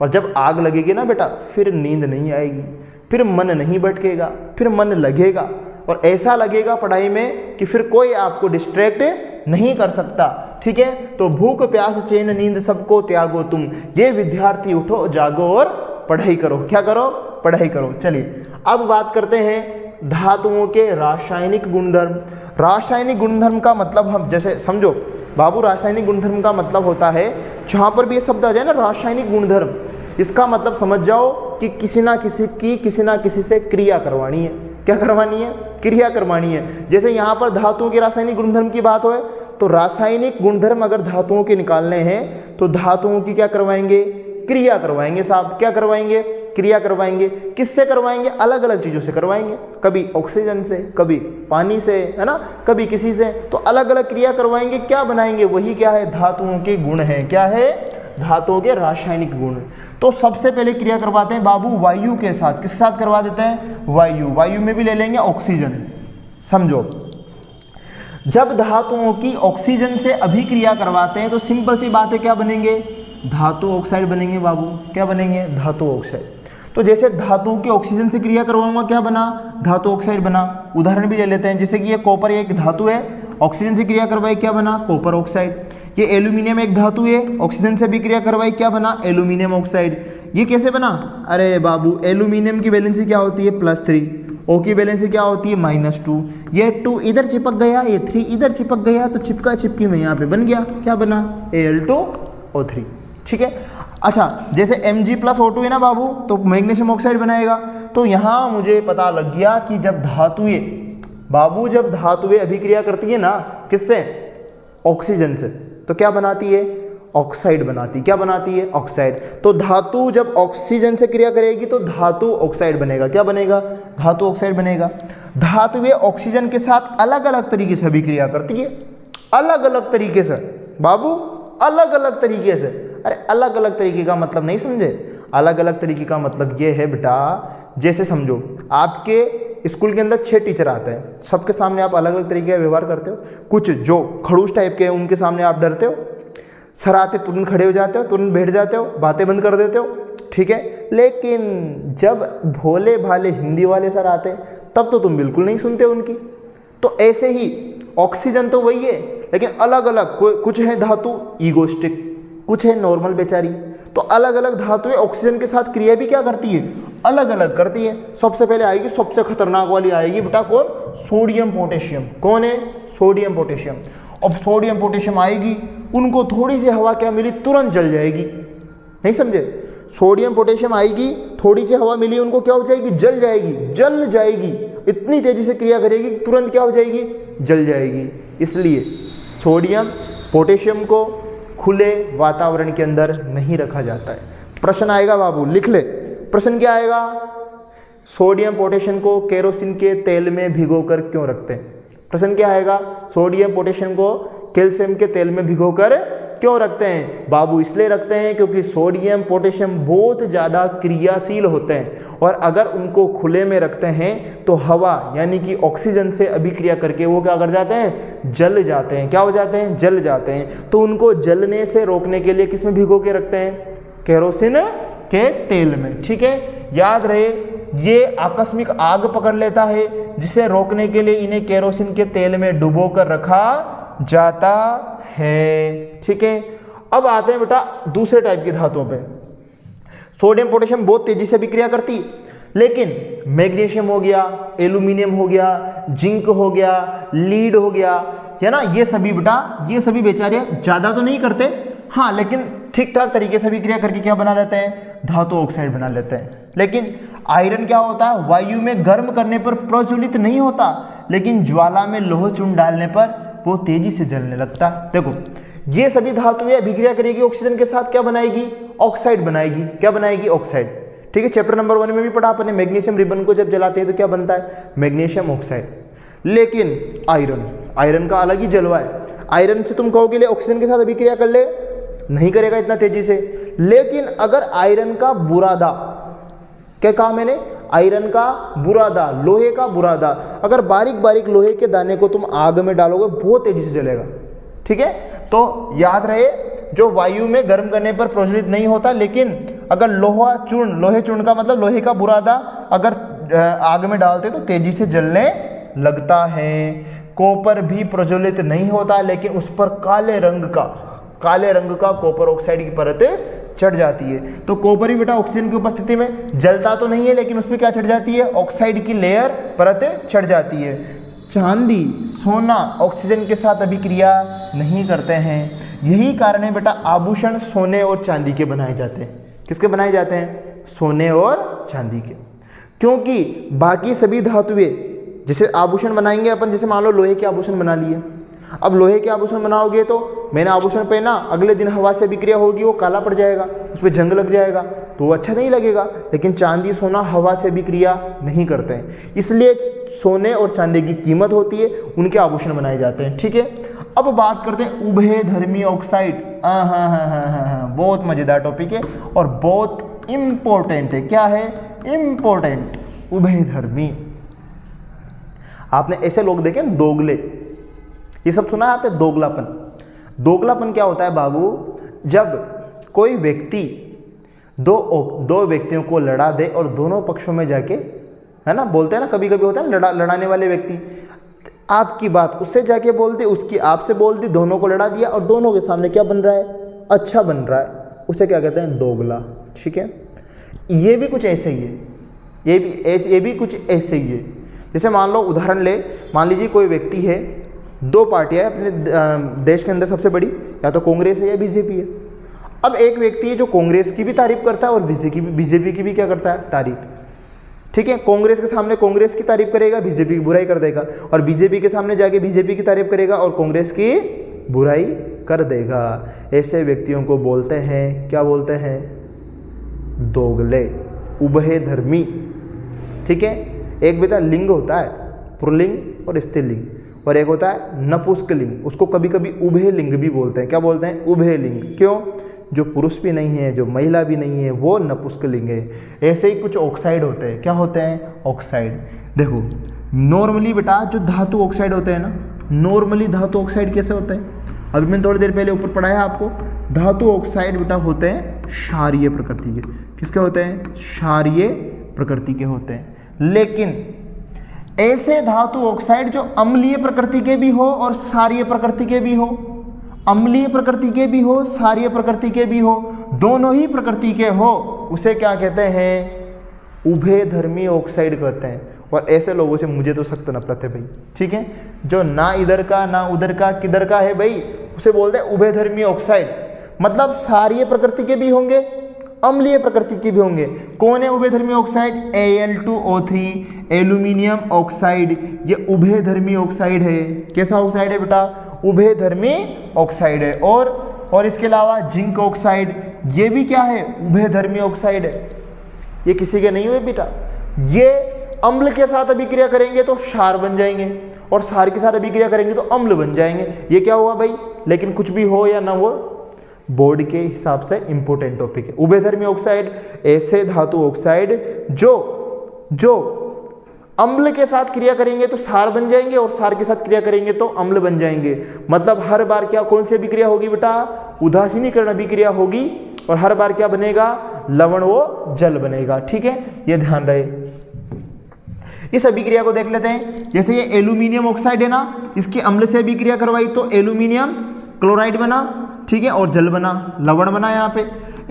Speaker 1: और जब आग लगेगी ना बेटा, फिर नींद नहीं आएगी, फिर मन नहीं भटकेगा, फिर मन लगेगा और ऐसा लगेगा पढ़ाई में कि फिर कोई आपको डिस्ट्रैक्ट नहीं कर सकता। ठीक है, तो भूख प्यास चैन नींद सबको त्यागो तुम, ये विद्यार्थी उठो जागो और पढ़ाई करो। क्या करो? पढ़ाई करो। चलिए अब बात करते हैं धातुओं के रासायनिक गुणधर्म। रासायनिक गुणधर्म का मतलब हम जैसे समझो बाबू, रासायनिक गुणधर्म का मतलब होता है, जहाँ पर भी ये शब्द आ जाए ना रासायनिक गुणधर्म, इसका मतलब समझ जाओ कि किसी ना किसी से क्रिया करवानी है। क्या करवानी है? क्रिया करवानी है। जैसे यहाँ पर धातुओं के रासायनिक गुणधर्म की बात हो, तो रासायनिक गुणधर्म अगर धातुओं के निकालने हैं तो धातुओं की क्या करवाएंगे? क्रिया करवाएंगे साहब। क्या करवाएंगे? क्रिया करवाएंगे। किससे करवाएंगे? अलग अलग चीज़ों से करवाएंगे, कभी ऑक्सीजन से, कभी पानी से, है ना, कभी किसी से। तो अलग अलग क्रिया करवाएंगे, क्या बनाएंगे? वही क्या है? धातुओं के गुण है। क्या है? धातुओं के रासायनिक गुण। तो सबसे पहले क्रिया करवाते हैं बाबू वायु के साथ। किसके साथ करवा देते हैं? वायु। वायु में भी ले लेंगे ऑक्सीजन। समझो, जब धातुओं की ऑक्सीजन से अभिक्रिया करवाते हैं तो सिंपल सी बात है, क्या बनेंगे? धातु ऑक्साइड बनेंगे बाबू। क्या बनेंगे? धातु ऑक्साइड। तो जैसे धातु की ऑक्सीजन से क्रिया करवाऊंगा, क्या बना? धातु ऑक्साइड बना। उदाहरण भी ले लेते हैं, जैसे कि ये कॉपर एक धातु है, ऑक्सीजन से क्रिया करवाई, क्या बना? Copper oxide. ये एल्यूमिनियम एक धातु है, ऑक्सीजन से भी क्रिया करवाई, क्या बना? Aluminium oxide. ये कैसे बना? अरे बाबू, एल्यूमिनियम की वैलेंसी क्या होती है? +3। O की वैलेंसी क्या होती है? -2। ये 2 इधर चिपक गया, ये 3 इधर चिपक गया, तो चिपका चिपकी में यहाँ पे बन गया, क्या बना? Al2O3। ठीक है। अच्छा, जैसे Mg+O2 है ना बाबू, तो मैग्नीशियम ऑक्साइड बनाएगा। तो यहाँ मुझे पता लग गया कि जब धातुएं बाबू, जब धातुएं अभिक्रिया करती है ना, किससे? ऑक्सीजन से, तो क्या बनाती है? ऑक्साइड बनाती। क्या बनाती है? ऑक्साइड। तो धातु जब ऑक्सीजन से क्रिया करेगी तो धातु ऑक्साइड बनेगा। क्या बनेगा? धातु ऑक्साइड बनेगा। धातुएं ऑक्सीजन के साथ अलग अलग तरीके से अभिक्रिया करती है, अलग अलग तरीके से बाबू, अलग अलग तरीके से। अरे अलग अलग तरीके का मतलब नहीं समझे? अलग अलग तरीके का मतलब ये है बेटा, जैसे समझो आपके स्कूल के अंदर 6 टीचर आते हैं, सबके सामने आप अलग अलग तरीके का व्यवहार करते हो। कुछ जो खड़ूस टाइप के हैं उनके सामने आप डरते हो, सर आते तुरंत खड़े हो जाते हो, तुरंत बैठ जाते हो, बातें बंद कर देते हो। ठीक है, लेकिन जब भोले भाले हिंदी वाले सर आते तब तो तुम बिल्कुल नहीं सुनते उनकी। तो ऐसे ही ऑक्सीजन तो वही है, लेकिन अलग अलग, कुछ है धातु ईगोस्टिक, कुछ है नॉर्मल बेचारी। तो अलग अलग धातुएं ऑक्सीजन के साथ क्रिया भी क्या करती है? अलग अलग करती है। सबसे पहले आएगी, सबसे खतरनाक वाली आएगी बेटा, कौन? Sodium potassium. कौन है? Sodium potassium. अब सोडियम पोटेशियम आएगी, उनको थोड़ी सी हवा क्या मिली, तुरंत जल जाएगी। नहीं समझे? सोडियम पोटेशियम आएगी, थोड़ी सी हवा मिली, उनको क्या हो जाएगी? जल जाएगी। जल जाएगी, इतनी तेजी से क्रिया करेगी, तुरंत क्या हो जाएगी? जल जाएगी। इसलिए सोडियम पोटेशियम को खुले वातावरण के अंदर नहीं रखा जाता है। प्रश्न आएगा बाबू, लिख ले। प्रश्न क्या आएगा? सोडियम पोटेशियम को केरोसिन के तेल में भिगोकर क्यों रखते हैं? प्रश्न क्या आएगा? सोडियम पोटेशियम को कैल्शियम के तेल में भिगोकर क्यों रखते हैं? बाबू इसलिए रखते हैं क्योंकि सोडियम पोटेशियम बहुत ज़्यादा क्रियाशील होते हैं, और अगर उनको खुले में रखते हैं तो हवा यानी कि ऑक्सीजन से अभिक्रिया करके वो क्या कर जाते हैं? जल जाते हैं। क्या हो जाते हैं? जल जाते हैं। तो उनको जलने से रोकने के लिए किस में भिगो के रखते हैं? केरोसिन के तेल में। ठीक है, याद रहे, ये आकस्मिक आग पकड़ लेता है, जिसे रोकने के लिए इन्हें केरोसिन के तेल में डुबो कर रखा जाता है। ठीक है, अब आते हैं बेटा दूसरे टाइप की धातुओं पे। सोडियम पोटेशियम बहुत तेजी से विक्रिया करती है, लेकिन मैग्नीशियम हो गया, एल्यूमिनियम हो गया, जिंक हो गया, लीड हो गया, है ना, ये सभी बेटा, ये सभी बेचारे ज्यादा तो नहीं करते, हाँ, लेकिन ठीक ठाक तरीके से विक्रिया करके क्या बना लेते हैं? धातु ऑक्साइड बना लेते हैं। लेकिन आयरन क्या होता है? वायु में गर्म करने पर प्रज्वलित नहीं होता, लेकिन ज्वाला में लोह चूर्ण डालने पर वो तेजी से जलने लगता है। देखो, ये सभी धातुएं अभिक्रिया करेगी ऑक्सीजन के साथ, क्या बनाएगी? ऑक्साइड बनाएगी। क्या बनाएगी? ऑक्साइड। ठीक है, चैप्टर नंबर 1 में भी पढ़ा आपने, मैग्नीशियम रिबन को जब जलाते हैं तो क्या बनता है? Magnesium oxide. लेकिन आयरन का अलग ही जलवा है। आयरन से तुम कहोगे ले ऑक्सीजन के साथ अभिक्रिया कर ले, नहीं करेगा इतना तेजी से। लेकिन अगर आयरन का बुरादा, क्या कहा मैंने, आयरन का बुरादा, लोहे का बुरादा, अगर बारीक बारीक लोहे के दाने को तुम आग में डालोगे बहुत तेजी से जलेगा। ठीक है, तो याद रहे जो वायु में गर्म करने पर प्रज्वलित नहीं होता, लेकिन अगर लोहे चूर्ण का मतलब लोहे का बुरादा अगर आग में डालते तो तेजी से जलने लगता है। कॉपर भी प्रज्वलित नहीं होता, लेकिन उस पर काले रंग का कॉपर ऑक्साइड की परत चढ़ जाती है। तो कॉपर ही बेटा ऑक्सीजन की उपस्थिति में जलता तो नहीं है, लेकिन उसमें क्या चढ़ जाती है, ऑक्साइड की लेयर परत चढ़ जाती है। चांदी, सोना ऑक्सीजन के साथ अभिक्रिया नहीं करते हैं। यही कारण है बेटा आभूषण सोने और चांदी के बनाए जाते हैं। किसके बनाए जाते हैं, सोने और चांदी के, क्योंकि बाकी सभी धातुएं, जैसे आभूषण बनाएंगे अपन, जैसे मान लो लोहे के आभूषण बना लिए, अब लोहे के आभूषण बनाओगे तो मैंने आभूषण पहना, अगले दिन हवा से अभिक्रिया होगी, वो काला पड़ जाएगा, उस पर जंग लग जाएगा, तो वो अच्छा नहीं लगेगा। लेकिन चांदी सोना हवा से अभिक्रिया नहीं करते हैं, इसलिए सोने और चांदी की कीमत होती है, उनके आभूषण बनाए जाते हैं। ठीक है, अब बात करते हैं उभयधर्मी ऑक्साइड। हाँ, बहुत मजेदार टॉपिक है और बहुत इंपॉर्टेंट है। क्या है, इंपॉर्टेंट, उभयधर्मी। आपने ऐसे लोग देखे दोगले, ये सब सुना है आपने, दोगलापन क्या होता है बाबू, जब कोई व्यक्ति दो व्यक्तियों को लड़ा दे और दोनों पक्षों में जाके, है ना, बोलते हैं ना, कभी कभी होता है लड़ाने वाले व्यक्ति, आपकी बात उससे जाके बोल दी, उसकी आपसे बोल दी, दोनों को लड़ा दिया और दोनों के सामने क्या बन रहा है, अच्छा बन रहा है, उसे क्या कहते हैं, दोगला। ठीक है, ये भी कुछ ऐसे ही है, ये भी कुछ ऐसे ही है। जैसे मान लो उदाहरण ले, मान लीजिए कोई व्यक्ति है, दो पार्टियां अपने देश के अंदर सबसे बड़ी, या तो कांग्रेस है या बीजेपी है। अब एक व्यक्ति है जो कांग्रेस की भी तारीफ करता है और बीजेपी की भी क्या करता है, तारीफ। ठीक है, कांग्रेस के सामने कांग्रेस की तारीफ करेगा, बीजेपी की बुराई कर देगा, और बीजेपी के सामने जाके बीजेपी की तारीफ करेगा और कांग्रेस की बुराई कर देगा। ऐसे व्यक्तियों को बोलते हैं, क्या बोलते हैं, दोगले, उभयधर्मी। ठीक है, एक बेटा लिंग होता है, पुल्लिंग और स्त्रीलिंग, और एक होता है नपुंसकलिंग, उसको कभी कभी उभय लिंग भी बोलते हैं। क्या बोलते हैं, उभय लिंग। क्यों, जो पुरुष भी नहीं है, जो महिला भी नहीं है, वो नपुंसकलिंग है। ऐसे ही कुछ ऑक्साइड होते हैं। क्या होते हैं, ऑक्साइड। देखो नॉर्मली बेटा जो धातु ऑक्साइड होते हैं ना, नॉर्मली धातु ऑक्साइड कैसे होते हैं, अभी मैंने थोड़ी देर पहले ऊपर पढ़ाया आपको, धातु ऑक्साइड बेटा होते हैं क्षारीय प्रकृति के। किसके होते हैं, क्षारीय प्रकृति के होते हैं। लेकिन ऐसे धातु ऑक्साइड जो अम्लीय प्रकृति के भी हो और क्षारीय प्रकृति के भी हो, अम्लीय प्रकृति के भी हो, क्षारीय प्रकृति के भी हो, दोनों ही प्रकृति के हो, उसे क्या कहते हैं, उभयधर्मी ऑक्साइड कहते हैं। और ऐसे लोगों से मुझे तो सख्त नफरत है भाई। ठीक है, जो ना इधर का ना उधर का किधर का है भाई, उसे बोलते हैं उभयधर्मी ऑक्साइड। मतलब क्षारीय प्रकृति के भी होंगे, अम्लीय प्रकृति के भी होंगे। कौन है उभयधर्मी ऑक्साइड, Al2O3 एल्यूमिनियम ऑक्साइड, ये उभयधर्मी ऑक्साइड है। कैसा ऑक्साइड है बेटा, उभयधर्मी ऑक्साइड है। और इसके अलावा जिंक ऑक्साइड, ये भी क्या है, उभयधर्मी ऑक्साइड है। ये किसी के नहीं हुए बेटा, ये अम्ल के साथ अभिक्रिया करेंगे तो क्षार बन जाएंगे, और क्षार के साथ अभिक्रिया करेंगे तो अम्ल बन जाएंगे। ये क्या हुआ भाई, लेकिन कुछ भी हो या ना हो, बोर्ड के हिसाब से इंपॉर्टेंट टॉपिक है। उभयधर्मी ऑक्साइड ऐसे धातु ऑक्साइड जो अम्ल के साथ क्रिया करेंगे तो क्षार बन जाएंगे, और क्षार के साथ क्रिया करेंगे तो अम्ल बन जाएंगे। मतलब हर बार क्या, कौन सी अभिक्रिया होगी बेटा, उदासीनीकरण अभिक्रिया होगी, और हर बार क्या बनेगा, लवण वो जल बनेगा। ठीक है, ये ध्यान रहे। इस अभिक्रिया को देख लेते हैं। जैसे ये एल्यूमिनियम ऑक्साइड है ना, इसकी अम्ल से अभिक्रिया करवाई तो एल्यूमिनियम क्लोराइड बना, ठीक है, और जल बना, लवण बना। यहाँ पे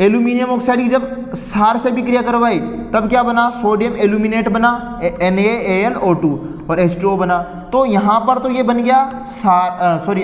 Speaker 1: एल्यूमिनियम ऑक्साइड की जब क्षार से अभिक्रिया करवाई तब क्या बना, सोडियम एल्यूमिनेट बना, NaAlO2 और H2O बना। तो यहाँ पर तो ये बन गया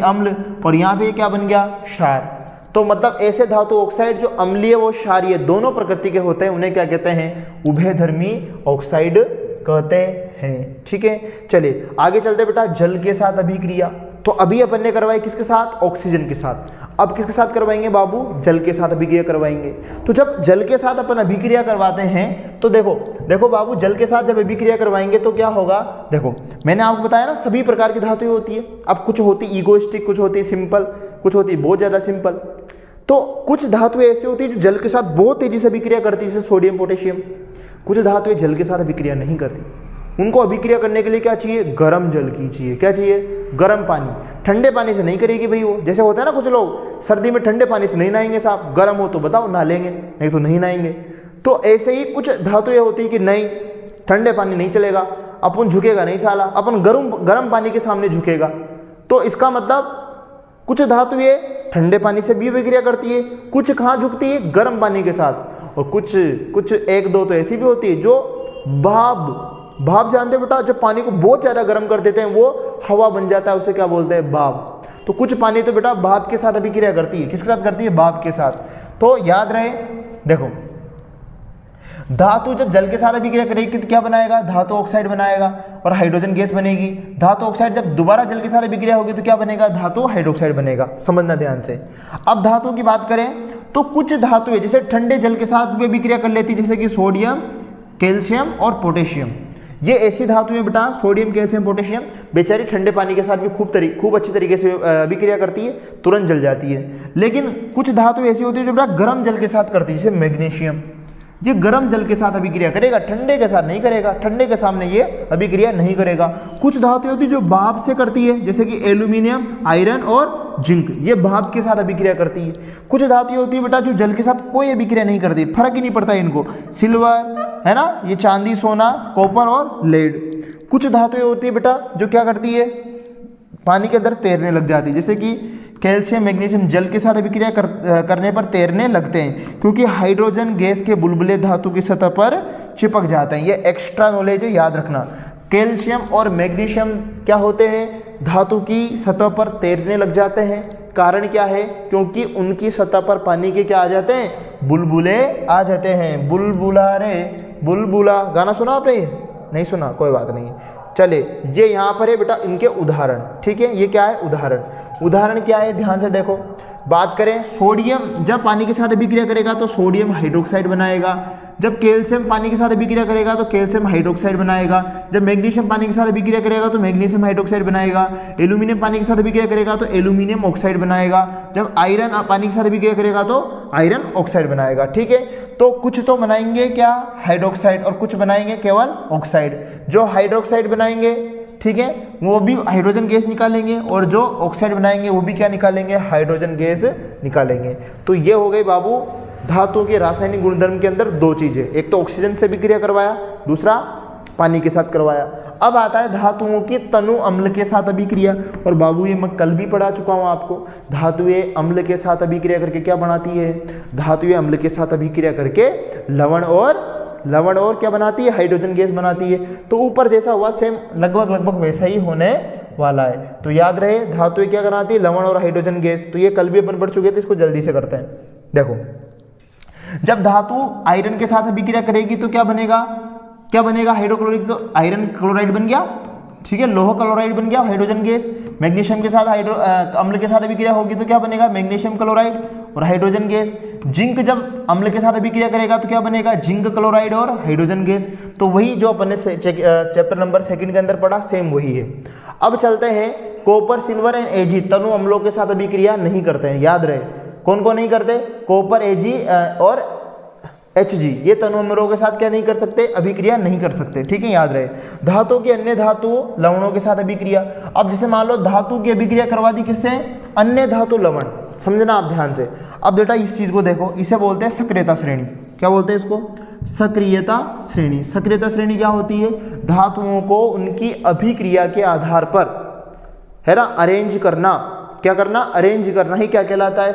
Speaker 1: अम्ल, और यहाँ पे क्या बन गया, क्षार। तो मतलब ऐसे धातु ऑक्साइड जो अम्लीय व क्षारीय दोनों प्रकृति के होते हैं, उन्हें क्या कहते हैं, उभयधर्मी ऑक्साइड कहते हैं। ठीक है, चलिए आगे चलते बेटा। जल के साथ अभिक्रिया, तो अभी अपन ने करवाई किसके साथ, ऑक्सीजन के साथ। अब किसके साथ करवाएंगे बाबू, जल के साथ अभिक्रिया करवाएंगे। तो जब जल के साथ अपन अभिक्रिया करवाते हैं तो देखो बाबू, जल के साथ जब अभिक्रिया करवाएंगे तो क्या होगा, देखो मैंने आपको बताया ना सभी प्रकार की धातुएं होती है। अब कुछ होती इगोइस्टिक, कुछ होती सिंपल, कुछ होती बहुत ज़्यादा सिंपल। तो कुछ धातुएं ऐसी होती है जो जल के साथ बहुत तेजी से अभिक्रिया करती है, जैसे सोडियम पोटेशियम। कुछ धातुएं जल के साथ अभिक्रिया नहीं करती, उनको अभिक्रिया करने के लिए क्या चाहिए, गर्म जल की चाहिए। क्या चाहिए, गर्म पानी। ठंडे पानी से नहीं करेगी भाई वो, जैसे होता है ना कुछ लोग सर्दी में ठंडे पानी से नहीं नहाएंगे साहब, गर्म हो तो बताओ नहा लेंगे, नहीं तो नहीं नहाएंगे। तो ऐसे ही कुछ धातुएं होती है कि नहीं ठंडे पानी नहीं चलेगा, अपन झुकेगा नहीं साला, अपन गर्म पानी के सामने झुकेगा। तो इसका मतलब कुछ धातुएं ठंडे पानी से भी अभिक्रिया करती है, कुछ कहाँ झुकती है, गर्म पानी के साथ। और कुछ एक दो तो ऐसी भी होती है जो भाप जानते हो बेटा, जब पानी को बहुत ज़्यादा गर्म कर देते हैं वो हवा बन जाता है, उसे क्या बोलते हैं, भाप। तो कुछ पानी तो बेटा भाप के साथ अभिक्रिया करती है, किसके साथ करती है, भाप के साथ। तो याद रहे, देखो धातु जब जल के साथ अभिक्रिया करेगी तो क्या बनाएगा, धातु ऑक्साइड बनाएगा और हाइड्रोजन गैस बनेगी। धातु ऑक्साइड जब दोबारा जल के साथ अभिक्रिया होगी तो क्या बनेगा, धातु हाइड्रोक्साइड बनेगा। समझना ध्यान से। अब धातु की बात करें तो कुछ धातुएं जैसे ठंडे जल के साथ भी अभिक्रिया कर लेती है, जैसे कि सोडियम, कैल्शियम और पोटेशियम। ये ऐसी धातुएं बेटा, सोडियम, कैल्शियम, पोटेशियम, बेचारी ठंडे पानी के साथ भी खूब अच्छी तरीके से अभिक्रिया करती है, तुरंत जल जाती है। लेकिन कुछ धातु ऐसी होती है जो बेटा गर्म जल के साथ करती है, जैसे मैग्नीशियम। ये गर्म जल के साथ अभिक्रिया करेगा, ठंडे के साथ नहीं करेगा, ठंडे के सामने ये अभिक्रिया नहीं करेगा। कुछ धातुएं होती है जो भाप से करती है, जैसे कि एल्यूमिनियम, आयरन और जिंक, ये भाप के साथ अभिक्रिया करती है। कुछ धातुएं होती है बेटा जो जल के साथ कोई अभिक्रिया नहीं करती, फर्क ही नहीं पड़ता इनको, सिल्वर है ना, ये चांदी, सोना, कॉपर और लेड। कुछ धातुएं होती है बेटा जो क्या करती है, पानी के अंदर तैरने लग जाती है, जैसे कि कैल्शियम, मैग्नीशियम जल के साथ अभिक्रिया करने पर तैरने लगते हैं, क्योंकि हाइड्रोजन गैस के बुलबुले धातु की सतह पर चिपक जाते हैं। ये एक्स्ट्रा नॉलेज है, याद रखना। कैल्शियम और मैग्नीशियम क्या होते हैं, धातु की सतह पर तैरने लग जाते हैं। कारण क्या है, क्योंकि उनकी सतह पर पानी के क्या आ जाते हैं, बुलबुले आ जाते हैं। बुलबुला रे बुलबुला, गाना सुना आपने, नहीं सुना, कोई बात नहीं। चले, ये यहाँ पर है बेटा इनके उदाहरण, ठीक है। ये क्या है, उदाहरण क्या है, ध्यान से देखो। बात करें सोडियम जब पानी के साथ अभिक्रिया करेगा तो सोडियम हाइड्रोक्साइड बनाएगा। जब कैल्शियम पानी के साथ अभिक्रिया करेगा तो कैल्शियम हाइड्रोक्साइड बनाएगा। जब मैग्नीशियम पानी के साथ अभिक्रिया करेगा तो मैग्नीशियम हाइड्रोक्साइड बनाएगा। एल्यूमिनियम पानी के साथ अभिक्रिया करेगा तो एल्यूमिनियम ऑक्साइड बनाएगा। जब आयरन पानी के साथ अभिक्रिया करेगा तो आयरन ऑक्साइड बनाएगा, ठीक है। तो कुछ तो बनाएंगे क्या, हाइड्रोक्साइड, और कुछ बनाएंगे केवल ऑक्साइड। जो हाइड्रोक्साइड बनाएंगे, ठीक है, वो भी हाइड्रोजन गैस निकालेंगे, और जो ऑक्साइड बनाएंगे वो भी क्या निकालेंगे, हाइड्रोजन गैस निकालेंगे। तो ये हो गई बाबू धातुओं के रासायनिक गुणधर्म के अंदर दो चीजें, एक तो ऑक्सीजन से अभिक्रिया करवाया, दूसरा पानी के साथ करवाया। अब आता है धातुओं की तनु अम्ल के साथ अभिक्रिया, और बाबू ये मैं कल भी पढ़ा चुका हूँ आपको। धातुएं अम्ल के साथ अभिक्रिया करके क्या बनाती है, धातुएं अम्ल के साथ अभिक्रिया करके लवण और क्या बनाती है, हाइड्रोजन गैस बनाती है। तो ऊपर जैसा हुआ सेम लगभग वैसा ही होने वाला है। तो याद रहे धातुएं क्या बनाती है, लवण और हाइड्रोजन गैस। तो ये कल भी अपन पढ़ चुके थे, इसको जल्दी से करते हैं। देखो, जब धातु आयरन के साथ अभिक्रिया करेगी तो क्या बनेगा, हाइड्रोक्लोरिक, तो आयरन क्लोराइड बन गया, ठीक है, लोह क्लोराइड बन गया, हाइड्रोजन गैस। मैग्नीशियम के साथ अम्ल के साथ अभिक्रिया होगी तो क्या बनेगा, मैग्नीशियम क्लोराइड और हाइड्रोजन गैस। जिंक जब अम्ल के साथ अभिक्रिया करेगा तो क्या बनेगा, जिंक क्लोराइड और हाइड्रोजन गैस। तो वही जो अपन ने चैप्टर नंबर 2 के अंदर पढ़ा, सेम वही है। अब चलते हैं, कॉपर, सिल्वर एंड एजी तनु अम्लों के साथ अभिक्रिया नहीं करते हैं। याद रहे कौन कौन नहीं करते, कॉपर, एजी और Hg, ये तनु अम्लों के साथ क्या नहीं कर सकते, अभिक्रिया नहीं कर सकते, ठीक है। याद रहे धातु की अन्य धातु लवणों के साथ अभिक्रिया। अब जैसे मान लो धातु की अभिक्रिया करवा दी किससे, अन्य धातु लवण, समझना आप ध्यान से। अब बेटा इस चीज को देखो, इसे बोलते हैं सक्रियता श्रेणी। क्या बोलते हैं इसको, सक्रियता श्रेणी। सक्रियता श्रेणी क्या होती है, धातुओं को उनकी अभिक्रिया के आधार पर, है ना, अरेंज करना। क्या करना, अरेंज करना ही क्या कहलाता है,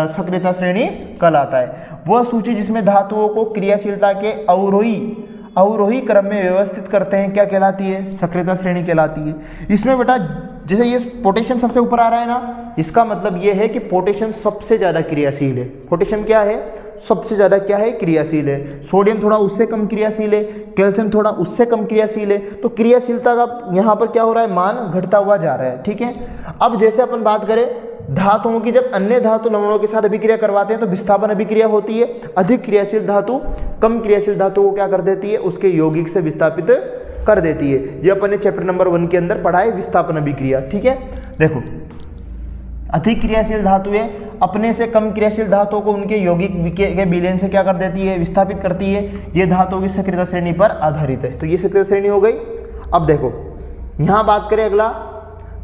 Speaker 1: सक्रियता श्रेणी कहलाता है। वह सूची जिसमें धातुओं को क्रियाशीलता के अवरोही क्रम में व्यवस्थित करते हैं क्या कहलाती है, सक्रियता श्रेणी कहलाती है। इसमें बेटा जैसे ये पोटेशियम सबसे ऊपर आ रहा है ना, इसका मतलब ये है कि पोटेशियम सबसे ज्यादा क्रियाशील है। पोटेशियम क्या है, सबसे ज्यादा क्या है, क्रियाशील है। सोडियम थोड़ा उससे कम क्रियाशील है, कैल्शियम थोड़ा उससे कम क्रियाशील है। तो क्रियाशीलता का यहाँ पर क्या हो रहा है, मान घटता हुआ जा रहा है, ठीक है। अब जैसे अपन बात करें धातुओं की, जब अन्य धातु लवणों के साथ अभिक्रिया करवाते हैं तो विस्थापन अभिक्रिया होती है। अधिक क्रियाशील धातु कम क्रियाशील धातु को क्या कर देती है, उसके यौगिक से विस्थापित कर देती है। ये अपन ने चैप्टर नंबर 1 के अंदर पढ़ा है, विस्थापन अभिक्रिया, ठीक है। देखो अधिक क्रियाशील धातुएं अपने से कम क्रियाशील धातुओं को उनके यौगिक के विलयन से क्या कर देती है, विस्थापित करती है। ये धातुओं की सक्रियता श्रेणी पर आधारित है। तो ये सक्रियता श्रेणी हो गई। अब देखो यहाँ बात करें अगला,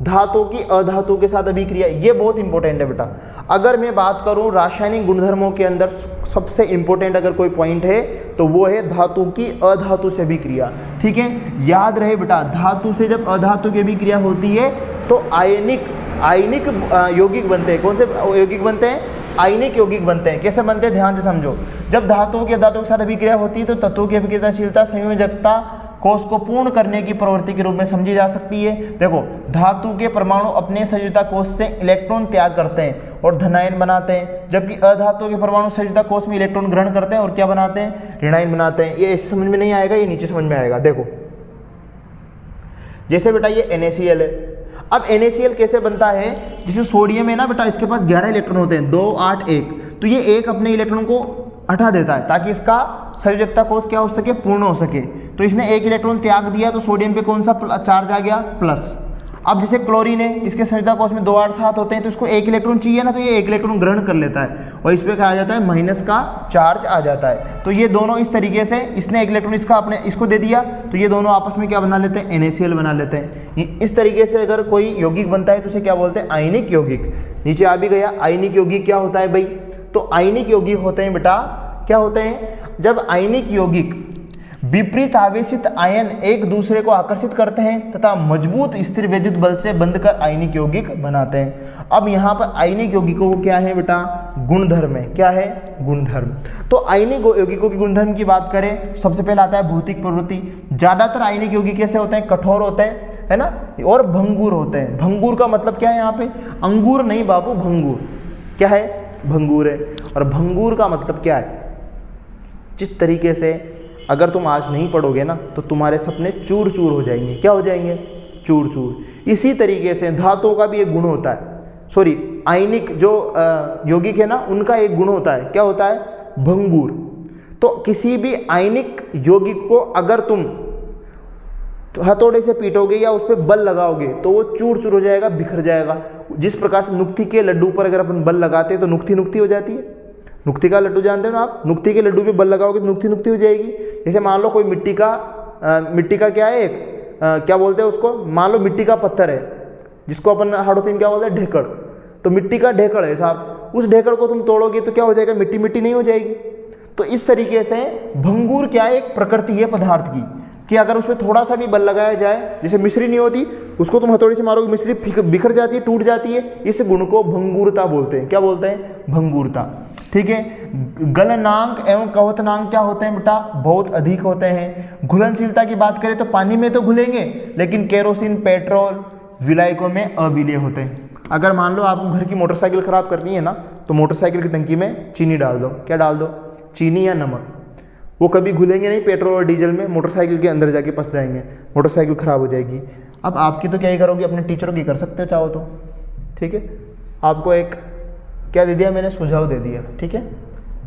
Speaker 1: धातुओं की अधातु के साथ अभिक्रिया। ये बहुत इंपॉर्टेंट है बेटा। अगर मैं बात करूं रासायनिक गुणधर्मों के अंदर सबसे इंपॉर्टेंट अगर कोई पॉइंट है तो वो है धातु की अधातु से अभिक्रिया। ठीक है, याद रहे बेटा, धातु से जब अधातु की अभिक्रिया होती है तो आयनिक यौगिक बनते हैं। कौन से यौगिक बनते हैं? आयनिक यौगिक बनते हैं। कैसे बनते हैं ध्यान से समझो। जब धातुओं की अधातु के साथ अभिक्रिया होती है तो तत्वों की अभिक्रियाशीलता संयोजकता कोष को पूर्ण करने की प्रवृत्ति के रूप में समझी जा सकती है। देखो धातु के परमाणु अपने संयोजकता कोष से इलेक्ट्रॉन त्याग करते हैं और धनायन बनाते हैं, जबकि अधातु के परमाणु संयोजकता कोष में इलेक्ट्रॉन ग्रहण करते हैं और क्या बनाते हैं? ऋणायन बनाते हैं। ये ऐसे समझ में नहीं आएगा, ये नीचे समझ में आएगा। देखो जैसे बेटा ये NaCl है। अब NaCl कैसे बनता है? जैसे सोडियम है ना बेटा, इसके पास 11 इलेक्ट्रॉन होते हैं, 2 8 1, तो ये एक अपने इलेक्ट्रॉन को हटा देता है ताकि इसका संयोजकता कोष क्या हो सके? पूर्ण हो सके। तो इसने एक इलेक्ट्रॉन त्याग दिया तो सोडियम पे कौन सा चार्ज आ गया? प्लस। अब जैसे क्लोरीन है, इसके संयोजकता कोष में 2 8 7 होते हैं, तो इसको एक इलेक्ट्रॉन चाहिए ना, तो ये एक इलेक्ट्रॉन ग्रहण कर लेता है और इस पे क्या आ जाता है? माइनस का चार्ज आ जाता है। तो ये दोनों इस तरीके से, इसने एक इलेक्ट्रॉन इसका अपने इसको दे दिया तो ये दोनों आपस में क्या बना लेते हैं? NaCl बना लेते हैं। इस तरीके से अगर कोई यौगिक बनता है तो उसे क्या बोलते हैं? आयनिक यौगिक। नीचे आ भी गया। आयनिक यौगिक क्या होता है भाई? तो आयनिक यौगिक होते हैं बेटा, क्या होते हैं? जब आयनिक यौगिक विपरीत आवेशित आयन एक दूसरे को आकर्षित करते हैं तथा मजबूत स्थिर विद्युत बल से बंधकर आयनिक यौगिक बनाते हैं। अब यहाँ पर आयनिक यौगिकों को क्या है बेटा? गुणधर्म है। क्या है? गुणधर्म। तो आयनिक यौगिकों की गुणधर्म की बात करें, सबसे पहले आता है भौतिक प्रवृत्ति। ज्यादातर आयनिक यौगिक कैसे होते हैं? कठोर होते हैं, है ना, और भंगुर होते हैं। भंगुर का मतलब क्या है यहाँ पे? अंगूर नहीं बाबू, भंगुर। क्या है? भंगुर है। और भंगुर का मतलब क्या है? जिस तरीके से अगर तुम आज नहीं पढ़ोगे ना तो तुम्हारे सपने चूर चूर हो जाएंगे। क्या हो जाएंगे? चूर चूर। इसी तरीके से धातुओं का भी एक गुण होता है, सॉरी आयनिक जो यौगिक है ना उनका एक गुण होता है। क्या होता है? भंगुर। तो किसी भी आयनिक यौगिक को अगर तुम हथौड़े से पीटोगे या उस पर बल लगाओगे तो वो चूर चूर हो जाएगा, बिखर जाएगा। जिस प्रकार से नुक्ति के लड्डू पर अगर अपन बल लगाते हैं तो नुक्ति नुक्ति हो जाती है। नुक्ति का लड्डू जानते हो ना आप? नुक्ति के लड्डू पे बल लगाओगे तो नुक्ति नुक्ति हो जाएगी। जैसे मान लो कोई मिट्टी का क्या है, क्या बोलते हैं उसको? मान लो मिट्टी का पत्थर है जिसको अपन हाड़ोती में क्या बोलते हैं? ढेकड़। तो मिट्टी का ढेकड़ है साहब, उस ढेकड़ को तुम तोड़ोगे तो क्या हो जाएगा? मिट्टी मिट्टी नहीं हो जाएगी। तो इस तरीके से भंगुर क्या है? एक प्रकृति है पदार्थ की, कि अगर उसमें थोड़ा सा भी बल लगाया जाए, जैसे मिश्री नहीं होती, उसको तुम हथौड़ी से मारोगे, मिश्री बिखर जाती है, टूट जाती है। इस गुण को भंगुरता बोलते हैं। क्या बोलते हैं? भंगुरता। ठीक है। गलनांक एवं कवथनांक क्या होते हैं बेटा? बहुत अधिक होते हैं। घुलनशीलता की बात करें तो पानी में तो घुलेंगे, लेकिन केरोसिन, पेट्रोल, विलायकों में अविलेय होते हैं। अगर मान लो आपको घर की मोटरसाइकिल खराब करनी है ना, तो मोटरसाइकिल की टंकी में चीनी डाल दो। क्या डाल दो? चीनी या नमक। वो कभी घुलेंगे नहीं पेट्रोल और डीजल में, मोटरसाइकिल के अंदर जाके फंस जाएंगे, मोटरसाइकिल खराब हो जाएगी। अब आपकी तो क्या ही करोगे, अपने टीचरों की कर सकते हो चाहो तो। ठीक है, आपको एक क्या दे दिया मैंने? सुझाव दे दिया। ठीक है,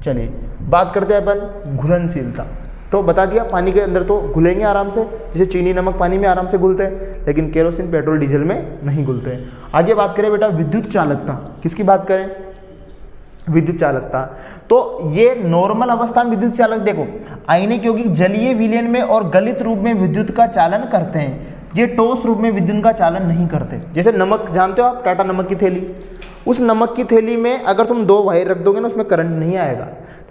Speaker 1: चलिए बात करते हैं अपन घुलनशीलता। तो बता दिया पानी के अंदर तो घुलेंगे आराम से, जैसे चीनी नमक पानी में आराम से घुलते हैं, लेकिन केरोसिन पेट्रोल डीजल में नहीं घुलते हैं। आगे बात करें बेटा विद्युत चालकता। किसकी बात करें? विद्युत चालकता। तो ये नॉर्मल अवस्था में विद्युत चालक, देखो आयनिक यौगिक जलीय विलयन में और गलित रूप में विद्युत का चालन करते हैं, ये ठोस रूप में विद्युत का चालन नहीं करते। जैसे नमक जानते हो आप, टाटा नमक की थैली, उस नमक की थैली में अगर तुम 2 वायर रख दोगे ना, उसमें करंट नहीं आएगा।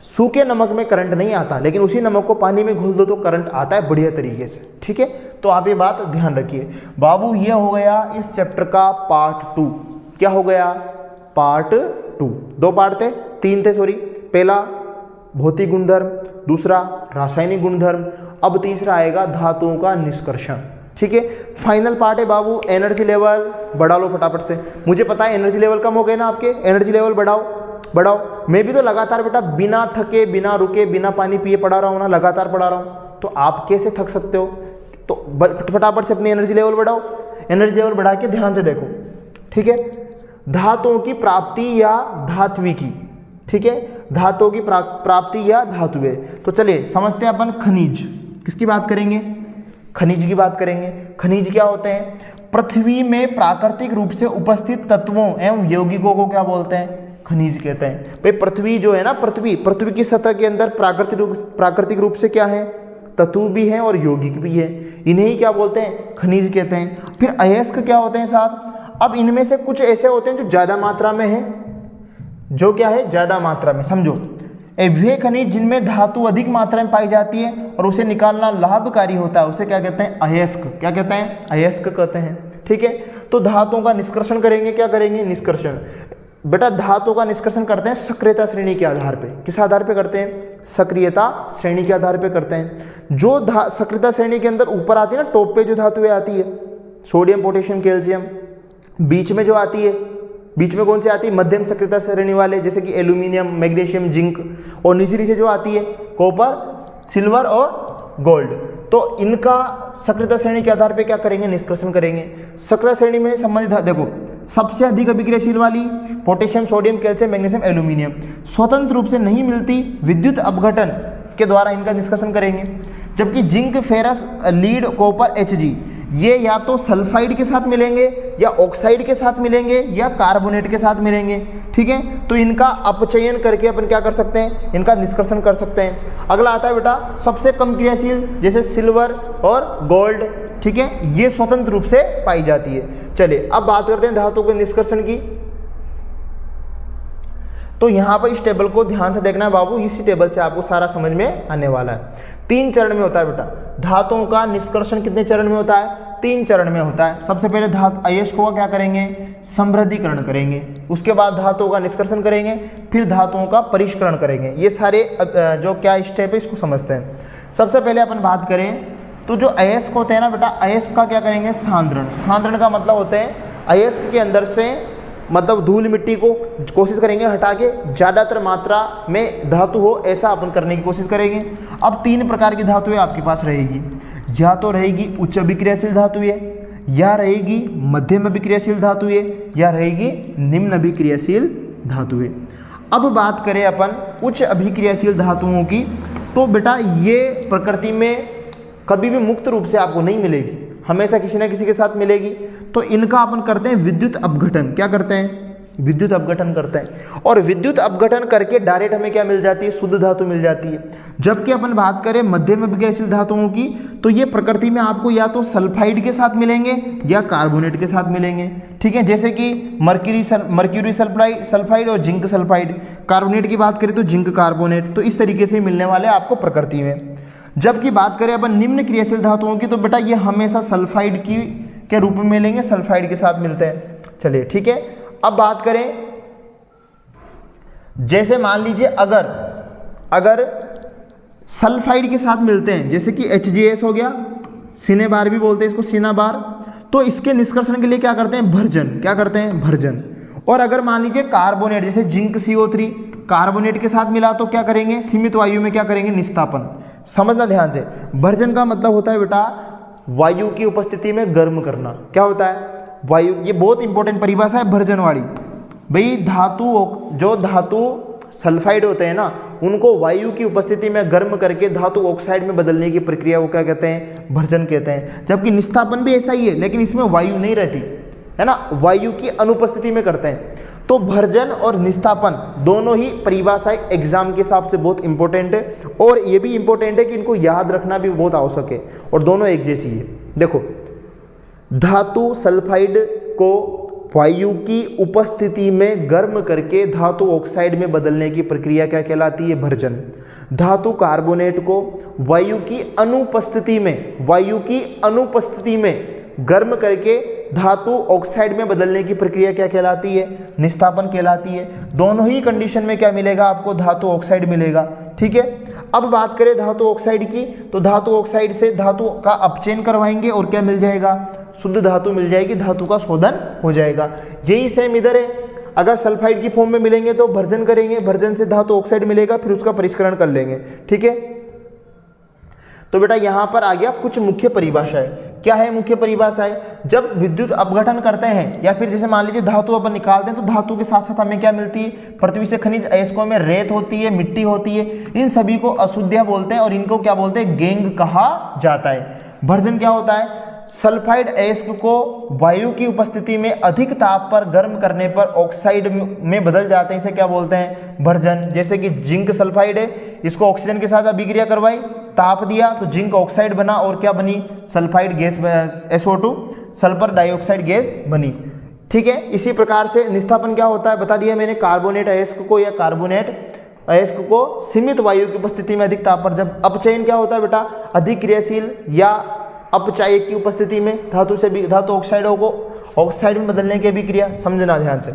Speaker 1: सूखे नमक में करंट नहीं आता, लेकिन उसी नमक को पानी में घुल दो तो करंट आता है बढ़िया तरीके से। ठीक है, तो आप ये बात ध्यान रखिए बाबू। ये हो गया इस चैप्टर का पार्ट 2। क्या हो गया? पार्ट 2। 2 पार्ट थे, 3 थे सॉरी। पहला भौतिक गुणधर्म, दूसरा रासायनिक गुणधर्म, अब तीसरा आएगा धातुओं का निष्कर्षण। ठीक है, फाइनल पार्ट है बाबू। एनर्जी लेवल बढ़ा लो फटाफट से। मुझे पता है एनर्जी लेवल कम हो गए ना आपके, एनर्जी लेवल बढ़ाओ बढ़ाओ। मैं भी तो लगातार बेटा बिना थके, बिना रुके, बिना पानी पिए पढ़ा रहा हूँ ना, लगातार पढ़ा रहा हूँ। तो आप कैसे थक सकते हो? तो फटाफट से अपनी एनर्जी लेवल बढ़ाओ। एनर्जी लेवल बढ़ा के ध्यान से देखो। ठीक है, धातुओं की प्राप्ति या धात्विकी। ठीक है, धातुओं की प्राप्ति या धातुएं। तो चलिए समझते हैं अपन खनिज। किसकी बात करेंगे? खनिज की बात करेंगे। खनिज क्या होते हैं? पृथ्वी में प्राकृतिक रूप से उपस्थित तत्वों एवं यौगिकों को क्या बोलते हैं? खनिज कहते हैं। भाई पृथ्वी जो है ना, पृथ्वी की सतह के अंदर प्राकृतिक रूप से क्या है? तत्व भी है और यौगिक भी है, इन्हें ही क्या बोलते हैं? खनिज कहते हैं। फिर अयस्क क्या होते हैं साहब? अब इनमें से कुछ ऐसे होते हैं जो ज़्यादा मात्रा में है, जो क्या है? ज़्यादा मात्रा में। समझो, वे खनिज जिनमें धातु अधिक मात्रा में पाई जाती है और उसे निकालना लाभकारी होता है, उसे क्या कहते हैं? अयस्क। क्या कहते हैं? अयस्क कहते हैं। ठीक है, तो धातुओं का निष्कर्षण करेंगे। क्या करेंगे? निष्कर्षण। बेटा धातुओं का निष्कर्षण करते हैं सक्रियता श्रेणी के आधार पे। किस आधार पे करते हैं? सक्रियता श्रेणी के आधार पे करते हैं। जो सक्रियता श्रेणी के अंदर ऊपर आती है ना, टॉप पे जो धातुएं आती है, सोडियम, पोटेशियम, कैल्शियम, बीच में जो आती है, बीच में कौन सी आती है? मध्यम सक्रियता श्रेणी वाले, जैसे कि एल्यूमिनियम, मैग्नीशियम, जिंक, और निचली से जो आती है कॉपर, सिल्वर और गोल्ड। तो इनका सक्रियता श्रेणी के आधार पे क्या करेंगे? निष्कर्षण करेंगे। सक्रियता श्रेणी में संबंधित देखो, सबसे अधिक अभिक्रियाशील वाली potassium, sodium, calcium, magnesium, aluminium स्वतंत्र रूप से नहीं मिलती, विद्युत अपघटन के द्वारा इनका निष्कर्षण करेंगे। जबकि zinc, ferrous, lead, copper, Hg ये या तो सल्फाइड के साथ मिलेंगे, या ऑक्साइड के साथ मिलेंगे, या कार्बोनेट के साथ मिलेंगे। ठीक है, तो इनका अपचयन करके अपन क्या कर सकते हैं? इनका निष्कर्षण कर सकते हैं। अगला आता है बेटा सबसे कम क्रियाशील, जैसे सिल्वर और गोल्ड। ठीक है, ये स्वतंत्र रूप से पाई जाती है। चलिए अब बात करते हैं धातु के निष्कर्षण की। तो यहां पर इस टेबल को ध्यान से देखना है बाबू, इसी टेबल से आपको सारा समझ में आने वाला है। 3 चरण में होता है बेटा धातुओं का निष्कर्षण। कितने चरण में होता है? 3 चरण में होता है। सबसे पहले अयस्कों का क्या करेंगे? समृद्धिकरण करेंगे। उसके बाद धातुओं का निष्कर्षण करेंगे, फिर धातुओं का परिष्करण करेंगे। ये सारे जो क्या स्टेप है इसको समझते हैं। सबसे पहले अपन बात करें तो जो अयस्क होते हैं ना बेटा, अयस्क का क्या करेंगे? सांद्रण। सांद्रण का मतलब होता है अयस्क के अंदर से मतलब धूल मिट्टी को कोशिश करेंगे हटा के ज़्यादातर मात्रा में धातु हो, ऐसा अपन करने की कोशिश करेंगे। अब 3 प्रकार की धातुएं आपके पास रहेगी, या तो रहेगी उच्च अभिक्रियाशील धातुएं, या रहेगी मध्यम अभिक्रियाशील धातुएं, या रहेगी निम्न अभिक्रियाशील धातुएं। अब बात करें अपन उच्च अभिक्रियाशील धातुओं की, तो बेटा ये प्रकृति में कभी भी मुक्त रूप से आपको नहीं मिलेगी, हमेशा किसी न किसी के साथ मिलेगी। तो इनका अपन करते हैं विद्युत अपघटन। क्या करते हैं? विद्युत अपघटन करते हैं। और विद्युत अपघटन करके डायरेक्ट हमें क्या मिल जाती है? शुद्ध धातु मिल जाती है। जबकि अपन बात करें मध्यम अभिक्रियाशील धातुओं की, तो ये प्रकृति में आपको या तो सल्फाइड के साथ मिलेंगे या कार्बोनेट के साथ मिलेंगे। ठीक है, जैसे कि मर्क्यूरी सल्फाइड और जिंक सल्फाइड। कार्बोनेट की बात करें तो जिंक कार्बोनेट। तो इस तरीके से मिलने वाले आपको प्रकृति में। जबकि बात करें अपन निम्न क्रियाशील धातुओं की, तो बेटा ये हमेशा सल्फाइड के रूप में मिलेंगे, सल्फाइड के साथ मिलते हैं। चलिए ठीक है, अब बात करें जैसे मान लीजिए अगर सल्फाइड के साथ मिलते हैं, जैसे कि HgS हो गया, सिनेबार भी बोलते हैं इसको, सिनाबार, तो इसके निष्कर्षण के लिए क्या करते हैं? भर्जन। क्या करते हैं? भर्जन। और अगर मान लीजिए कार्बोनेट, जैसे जिंक CO3 कार्बोनेट के साथ मिला तो क्या करेंगे? सीमित वायु में क्या करेंगे? निस्तापन। समझना ध्यान से, भर्जन का मतलब होता है बेटा वायु की उपस्थिति में गर्म करना। क्या होता है? वायु। ये बहुत इंपॉर्टेंट परिभाषा है भर्जन वाली। भाई जो धातु सल्फाइड होते हैं ना, उनको वायु की उपस्थिति में गर्म करके धातु ऑक्साइड में बदलने की प्रक्रिया को क्या कहते हैं? भर्जन कहते हैं। जबकि निस्तापन भी ऐसा ही है, लेकिन इसमें वायु नहीं रहती है ना, वायु की अनुपस्थिति में करते हैं। तो भर्जन और निस्तापन दोनों ही परिभाषाएं एग्जाम के हिसाब से बहुत इंपॉर्टेंट है, और ये भी इंपॉर्टेंट है कि इनको याद रखना भी बहुत आवश्यक है, और दोनों एक जैसी है। देखो, धातु सल्फाइड को वायु की उपस्थिति में गर्म करके धातु ऑक्साइड में बदलने की प्रक्रिया क्या कहलाती है? भर्जन। धातु कार्बोनेट को वायु की अनुपस्थिति में गर्म करके धातु ऑक्साइड में बदलने की प्रक्रिया क्या कहलाती है? निस्तापन कहलाती है। दोनों ही कंडीशन में क्या मिलेगा आपको? धातु ऑक्साइड मिलेगा। ठीक है, अब बात करें धातु ऑक्साइड की, तो धातु ऑक्साइड से धातु का अपचयन करवाएंगे और क्या मिल जाएगा? शुद्ध धातु मिल जाएगी, धातु का शोधन हो जाएगा। यही सेम इधर है, अगर सल्फाइड की फॉर्म में मिलेंगे तो भर्जन करेंगे, भर्जन से धातु ऑक्साइड मिलेगा, फिर उसका परिष्करण कर लेंगे। ठीक है, तो बेटा यहां पर आ गया कुछ मुख्य परिभाषाएं। क्या है मुख्य परिभाषाएं? जब विद्युत अपघटन करते हैं, या फिर जैसे मान लीजिए धातु अपन निकालते हैं, तो धातु के साथ साथ हमें क्या मिलती है? पृथ्वी से खनिज अयस्कों में रेत होती है, मिट्टी होती है, इन सभी को अशुद्धियां बोलते हैं, और इनको क्या बोलते हैं? गेंग कहा जाता है। भर्जन क्या होता है? सल्फाइड अयस्क को वायु की उपस्थिति में अधिक ताप पर गर्म करने पर ऑक्साइड में बदल जाते हैं, इसे क्या बोलते हैं, भर्जन। जैसे कि जिंक सल्फाइड है, इसको ऑक्सीजन के साथ अभिक्रिया करवाई, ताप दिया तो जिंक ऑक्साइड बना और क्या बनी, sulphide gas, SO2 sulphur dioxide gas बनी। ठीक है, इसी प्रकार से निस्थापन क्या होता है बता दिया मैंने, कार्बोनेट अयस्क को या कार्बोनेट अयस्क को सीमित वायु की उपस्थिति में अधिक ताप पर, जब अपचयन क्या होता है बेटा, अधिक क्रियाशील या अपचायक की उपस्थिति में धातु से भी धातु ऑक्साइडों को ऑक्साइड में बदलने की अभिक्रिया, समझना ध्यान से।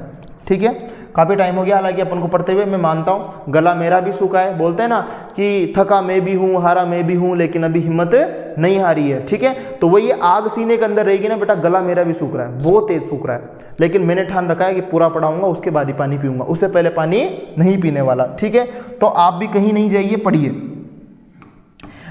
Speaker 1: ठीक है, काफ़ी टाइम हो गया हालांकि अपन को पढ़ते हुए, मैं मानता हूँ गला मेरा भी सूखा है, बोलते हैं ना कि थका मैं भी हूँ, हारा मैं भी हूँ, लेकिन अभी हिम्मत नहीं हारी है। ठीक है, तो वही आग सीने के अंदर रहेगी ना बेटा, गला मेरा भी सूख रहा है, बहुत तेज सूख रहा है, लेकिन मैंने ठान रखा है कि पूरा पढ़ाऊंगा उसके बाद ही पानी पीऊंगा, उससे पहले पानी नहीं पीने वाला। ठीक है, तो आप भी कहीं नहीं जाइए, पढ़िए।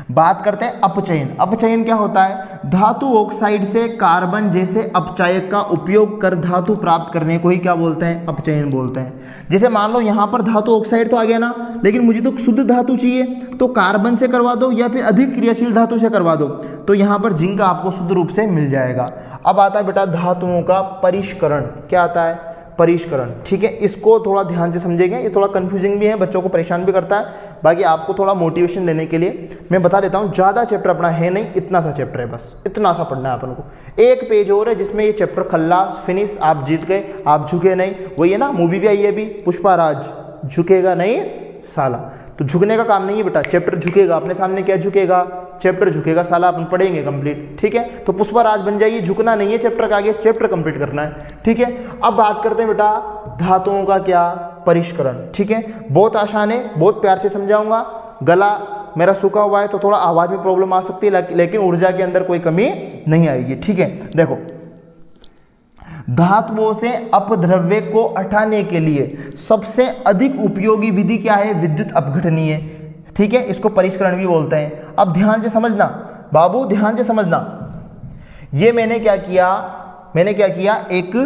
Speaker 1: बात करते हैं अपचयन। अपचयन क्या होता है, धातु ऑक्साइड से कार्बन जैसे अपचायक का उपयोग कर धातु प्राप्त करने को ही क्या बोलते हैं, अपचयन बोलते हैं। जैसे मान लो यहाँ पर धातु ऑक्साइड तो आ गया ना, लेकिन मुझे तो शुद्ध धातु चाहिए, तो कार्बन से करवा दो या फिर अधिक क्रियाशील धातु से करवा दो, तो यहाँ पर जिंक आपको शुद्ध रूप से मिल जाएगा। अब आता है बेटा धातुओं का परिष्करण। क्या आता है, परिष्करण। ठीक है, इसको थोड़ा ध्यान से समझेंगे, ये थोड़ा कंफ्यूजिंग भी है, बच्चों को परेशान भी करता है, बाकी आपको थोड़ा मोटिवेशन देने के लिए मैं बता देता हूँ। ज़्यादा चैप्टर अपना है नहीं, इतना सा चैप्टर है, बस इतना सा पढ़ना है अपन को। एक पेज और है जिसमें ये चैप्टर खल्लास फिनिश, आप जीत गए, आप झुके नहीं। वही है ना, मूवी भी आई है अभी, पुष्पाराज, झुकेगा नहीं साला। तो झुकने का काम नहीं है बेटा, चैप्टर झुकेगा, अपने सामने क्या झुकेगा, चैप्टर झुकेगा साला, अपन पढ़ेंगे कंप्लीट। ठीक है, तो पुष्पाराज बन जाइए, झुकना नहीं है चैप्टर का, आगे चैप्टर कंप्लीट करना है। ठीक है, अब बात करते हैं बेटा धातुओं का क्या, परिष्करण। ठीक है, बहुत आसान है, बहुत प्यार से समझाऊंगा। गला मेरा सूखा हुआ है तो थोड़ा आवाज में प्रॉब्लम आ सकती है, लेकिन ऊर्जा के अंदर कोई कमी नहीं आएगी। ठीक है, देखो धातुओं से अपद्रव्य को हटाने के लिए सबसे अधिक उपयोगी विधि क्या है, विद्युत अपघटनीय। ठीक है, इसको परिष्करण भी बोलते हैं। अब ध्यान से समझना बाबू, ध्यान से समझना। ये मैंने क्या किया, एक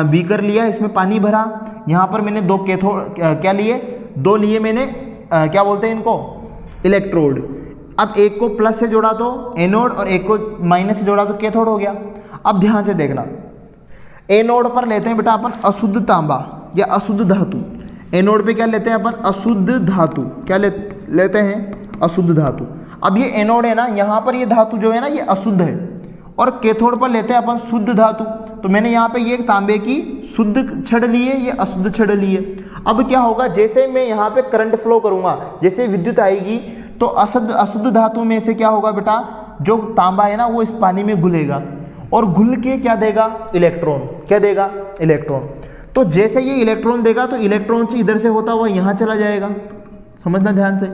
Speaker 1: बीकर लिया, इसमें पानी भरा, यहाँ पर मैंने दो कैथोड क्या लिए, दो लिए मैंने क्या बोलते हैं इनको, इलेक्ट्रोड। अब एक को प्लस से जोड़ा तो एनोड और एक को माइनस से जोड़ा तो कैथोड हो गया। अब ध्यान से देखना, एनोड पर लेते हैं बेटा अपन अशुद्ध तांबा या अशुद्ध धातु। एनोड पे क्या लेते हैं अपन, अशुद्ध धातु। क्या लेते हैं, अशुद्ध धातु। अब ये एनोड है ना, यहाँ पर ये धातु जो है ना ये अशुद्ध है, और कैथोड पर लेते हैं अपन शुद्ध धातु। तो मैंने यहाँ पे ये तांबे की शुद्ध छड़ ली है, ये अशुद्ध छड़ ली है। अब क्या होगा, जैसे मैं यहाँ पे करंट फ्लो करूँगा, जैसे विद्युत आएगी तो अशुद्ध धातु में से क्या होगा बेटा, जो तांबा है ना वो इस पानी में घुलेगा और घुल के क्या देगा, इलेक्ट्रॉन। क्या देगा, इलेक्ट्रॉन। तो जैसे ये इलेक्ट्रॉन देगा तो इलेक्ट्रॉन से इधर से होता हुआ यहाँ चला जाएगा, समझना ध्यान से।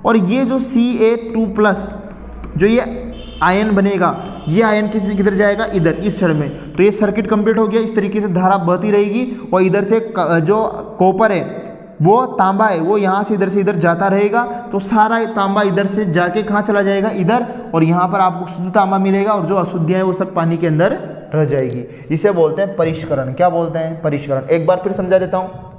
Speaker 1: और ये जो Ca2+ जो ये आयन बनेगा, ये आयन किधर जाएगा, इधर इस छड़ में। तो ये सर्किट कंप्लीट हो गया। इस तरीके से धारा बहती रहेगी और इधर से जो कॉपर है वो तांबा है वो यहाँ से इधर जाता रहेगा। तो सारा तांबा इधर से जाके कहाँ चला जाएगा, इधर, और यहाँ पर आपको शुद्ध तांबा मिलेगा और जो अशुद्धियाँ है वो सब पानी के अंदर रह जाएगी। इसे बोलते हैं परिष्करण। क्या बोलते हैं, परिष्करण। एक बार फिर समझा देता हूँ।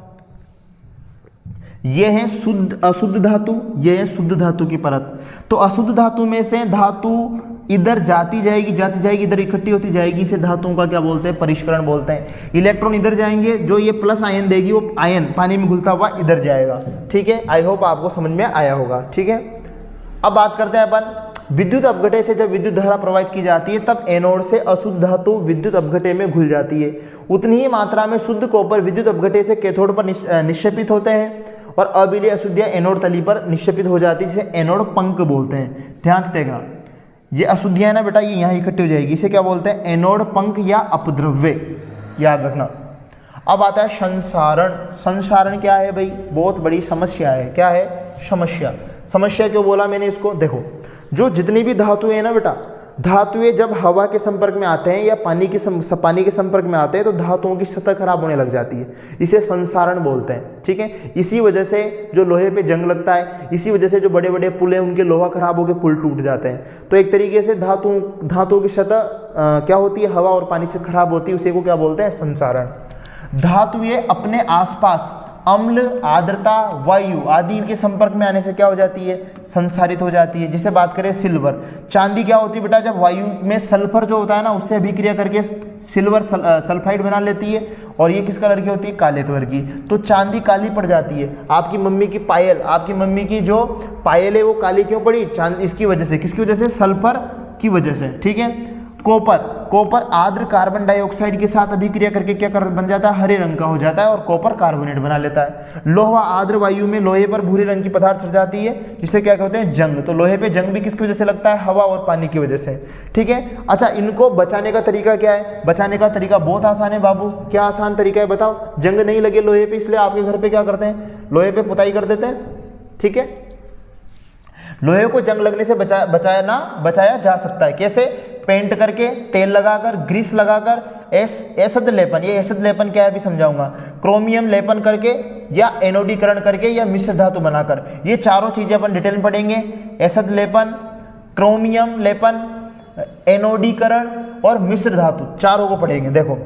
Speaker 1: ये है शुद्ध अशुद्ध धातु, ये है शुद्ध धातु की परत। तो अशुद्ध धातु में से धातु इधर जाती जाएगी इधर इकट्ठी होती जाएगी, इसे धातुओं का क्या बोलते हैं, परिष्करण बोलते हैं। इलेक्ट्रॉन इधर जाएंगे, जो ये प्लस आयन देगी वो आयन पानी में घुलता हुआ इधर जाएगा। ठीक है, आई होप आपको समझ में आया होगा। ठीक है, अब बात करते हैं अपन विद्युत अपघटे से। जब विद्युत धारा प्रवाहित की जाती है तब एनोड से अशुद्ध धातु विद्युत अपघटे में घुल जाती है। उतनी ही मात्रा में शुद्ध कॉपर विद्युत अपघटे से कैथोड पर निक्षेपित होते हैं और अबिलीय अशुद्धियां एनोड तली पर निक्षेपित हो जाती है, जिसे एनोड पंक बोलते हैं। ध्यान से देखना, ये अशुद्धियां है ना बेटा, ये यहाँ इकट्ठी हो जाएगी, इसे क्या बोलते हैं, एनोड पंक या अपद्रव्य, याद रखना। अब आता है संसारण। संसारण क्या है भाई, बहुत बड़ी समस्या है। क्या है, समस्या। समस्या क्यों बोला मैंने इसको, देखो जो जितनी भी धातुएं है ना बेटा, धातुएं जब हवा के संपर्क में आते हैं या पानी के संपर्क में आते हैं तो धातुओं की सतह खराब होने लग जाती है, इसे संसारण बोलते हैं। ठीक है, इसी वजह से जो लोहे पे जंग लगता है, इसी वजह से जो बड़े बड़े पुल हैं उनके लोहा खराब होकर पुल टूट जाते हैं। तो एक तरीके से धातुओं की सतह क्या होती है, हवा और पानी से खराब होती है, उसी को क्या बोलते हैं, संसारण। धातुएं अपने आसपास अम्ल, आर्द्रता, वायु आदि के संपर्क में आने से क्या हो जाती है, संसारित हो जाती है। जिसे बात करें सिल्वर, चांदी क्या होती है बेटा, जब वायु में सल्फर जो होता है ना उससे अभिक्रिया करके सिल्वर सल्फाइड बना लेती है, और ये किस कलर की होती है, काले कलर की। तो चांदी काली पड़ जाती है। आपकी मम्मी की पायल, आपकी मम्मी की जो पायल है वो काली क्यों पड़ी, चांदी, इसकी वजह से, किसकी वजह से, सल्फर की वजह से, ठीक है। कॉपर आर्द्र कार्बन डाइऑक्साइड के साथ अभिक्रिया करके क्या बन जाता है, हरे रंग का हो जाता है और कॉपर कार्बोनेट बना लेता है। लोहा, आर्द्र वायु में लोहे पर भूरे रंग की पदार्थ चढ़ जाती है, जिसे क्या कहते हैं, जंग। तो लोहे पे जंग भी किसकी वजह से लगता है, हवा और पानी की वजह से, ठीक है। अच्छा, इनको बचाने का तरीका क्या है, बचाने का तरीका बहुत आसान है बाबू। क्या आसान तरीका है बताओ, जंग नहीं लगे लोहे पे, इसलिए आपके घर पे क्या करते हैं, लोहे पे पुताई कर देते हैं, ठीक है। लोहे को जंग लगने से बचाया जा सकता है। कैसे, पेंट करके, तेल लगाकर, ग्रीस लगाकर, एसिड लेपन, ये एसिड लेपन क्या है अभी समझाऊंगा, क्रोमियम लेपन करके, या एनोडीकरण करके, या मिश्र धातु बनाकर। ये चारों चीजें अपन डिटेल में पढ़ेंगे, एसिड लेपन, क्रोमियम लेपन, एनोडीकरण और मिश्र धातु, चारों को पढ़ेंगे। देखो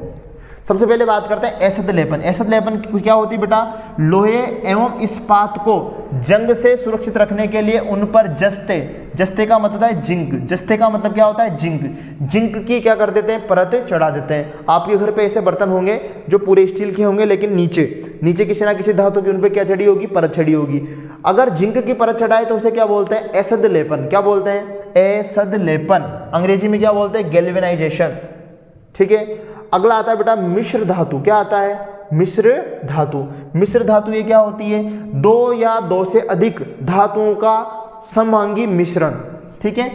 Speaker 1: सबसे पहले बात करते हैं एसिड लेपन। एसिड लेपन क्या होती है बेटा, लोहे एवं इस्पात को जंग से सुरक्षित रखने के लिए उन पर जस्ते का मतलब है जिंक, जस्ते का मतलब क्या होता है, जिंक की क्या कर देते हैं, परत चढ़ा देते हैं। आपके घर पे ऐसे बर्तन होंगे जो पूरे स्टील के होंगे, लेकिन नीचे किसी ना किसी धातु की उन पर क्या चढ़ी होगी, परत चढ़ी होगी। अगर जिंक की परत चढ़ाए तो उसे क्या बोलते हैं, एसिड लेपन। क्या बोलते हैं, एसिड लेपन। अंग्रेजी में क्या बोलते हैं, गैल्वेनाइजेशन, ठीक है। अगला आता है बेटा मिश्र धातु। क्या आता है, मिश्र धातु। मिश्र धातु ये क्या होती है, दो या दो से अधिक धातुओं का समांगी मिश्रण, ठीक है।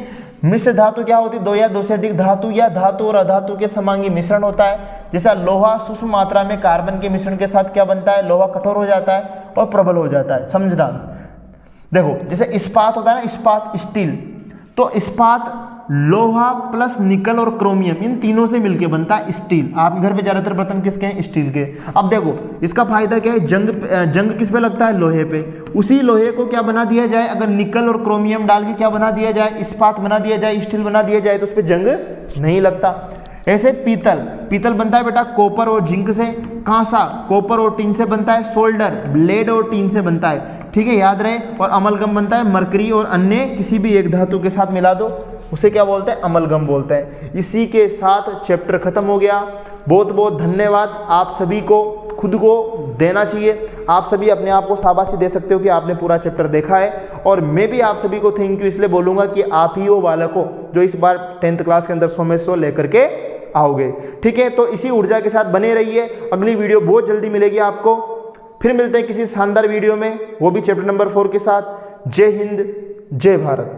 Speaker 1: मिश्र धातु क्या होती है, दो या दो से अधिक धातु या धातु और अधातु के समांगी मिश्रण होता है। जैसा लोहा सूक्ष्म मात्रा में कार्बन के मिश्रण के साथ क्या बनता है, लोहा कठोर हो जाता है और प्रबल हो जाता है, समझना। देखो जैसे इस्पात होता है ना, इस्पात स्टील, तो इस्पात लोहा प्लस निकल और क्रोमियम, इन तीनों से मिलके बनता है स्टील। आपके घर पे ज्यादातर बर्तन किसके हैं, स्टील के। अब देखो इसका फायदा क्या है, जंग किस पे लगता है, लोहे पे। उसी लोहे को क्या बना दिया जाए, अगर निकल और क्रोमियम डाल के क्या बना दिया जाए, इस्पात बना दिया जाए, स्टील बना दिया जाए, तो उस पर जंग नहीं लगता। ऐसे पीतल बनता है बेटा कॉपर और जिंक से। कांसा कॉपर और टीन से बनता है। सोल्डर ब्लेड और टीन से बनता है, ठीक है, याद रहे। और अमलगम बनता है मरकरी और अन्य किसी भी एक धातु के साथ मिला दो, उसे क्या बोलते हैं, अमलगम बोलते हैं। इसी के साथ चैप्टर खत्म हो गया। बहुत बहुत धन्यवाद। आप सभी को खुद को देना चाहिए, आप सभी अपने आप को शाबाशी दे सकते हो कि आपने पूरा चैप्टर देखा है। और मैं भी आप सभी को थैंक यू इसलिए बोलूँगा कि आप ही वो बालक हो जो इस बार 10th क्लास के अंदर 100 में 100 लेकर के आओगे, ठीक है। तो इसी ऊर्जा के साथ बने रहिए। अगली वीडियो बहुत जल्दी मिलेगी आपको। फिर मिलते हैं किसी शानदार वीडियो में, वो भी चैप्टर नंबर 4 के साथ। जय हिंद, जय भारत।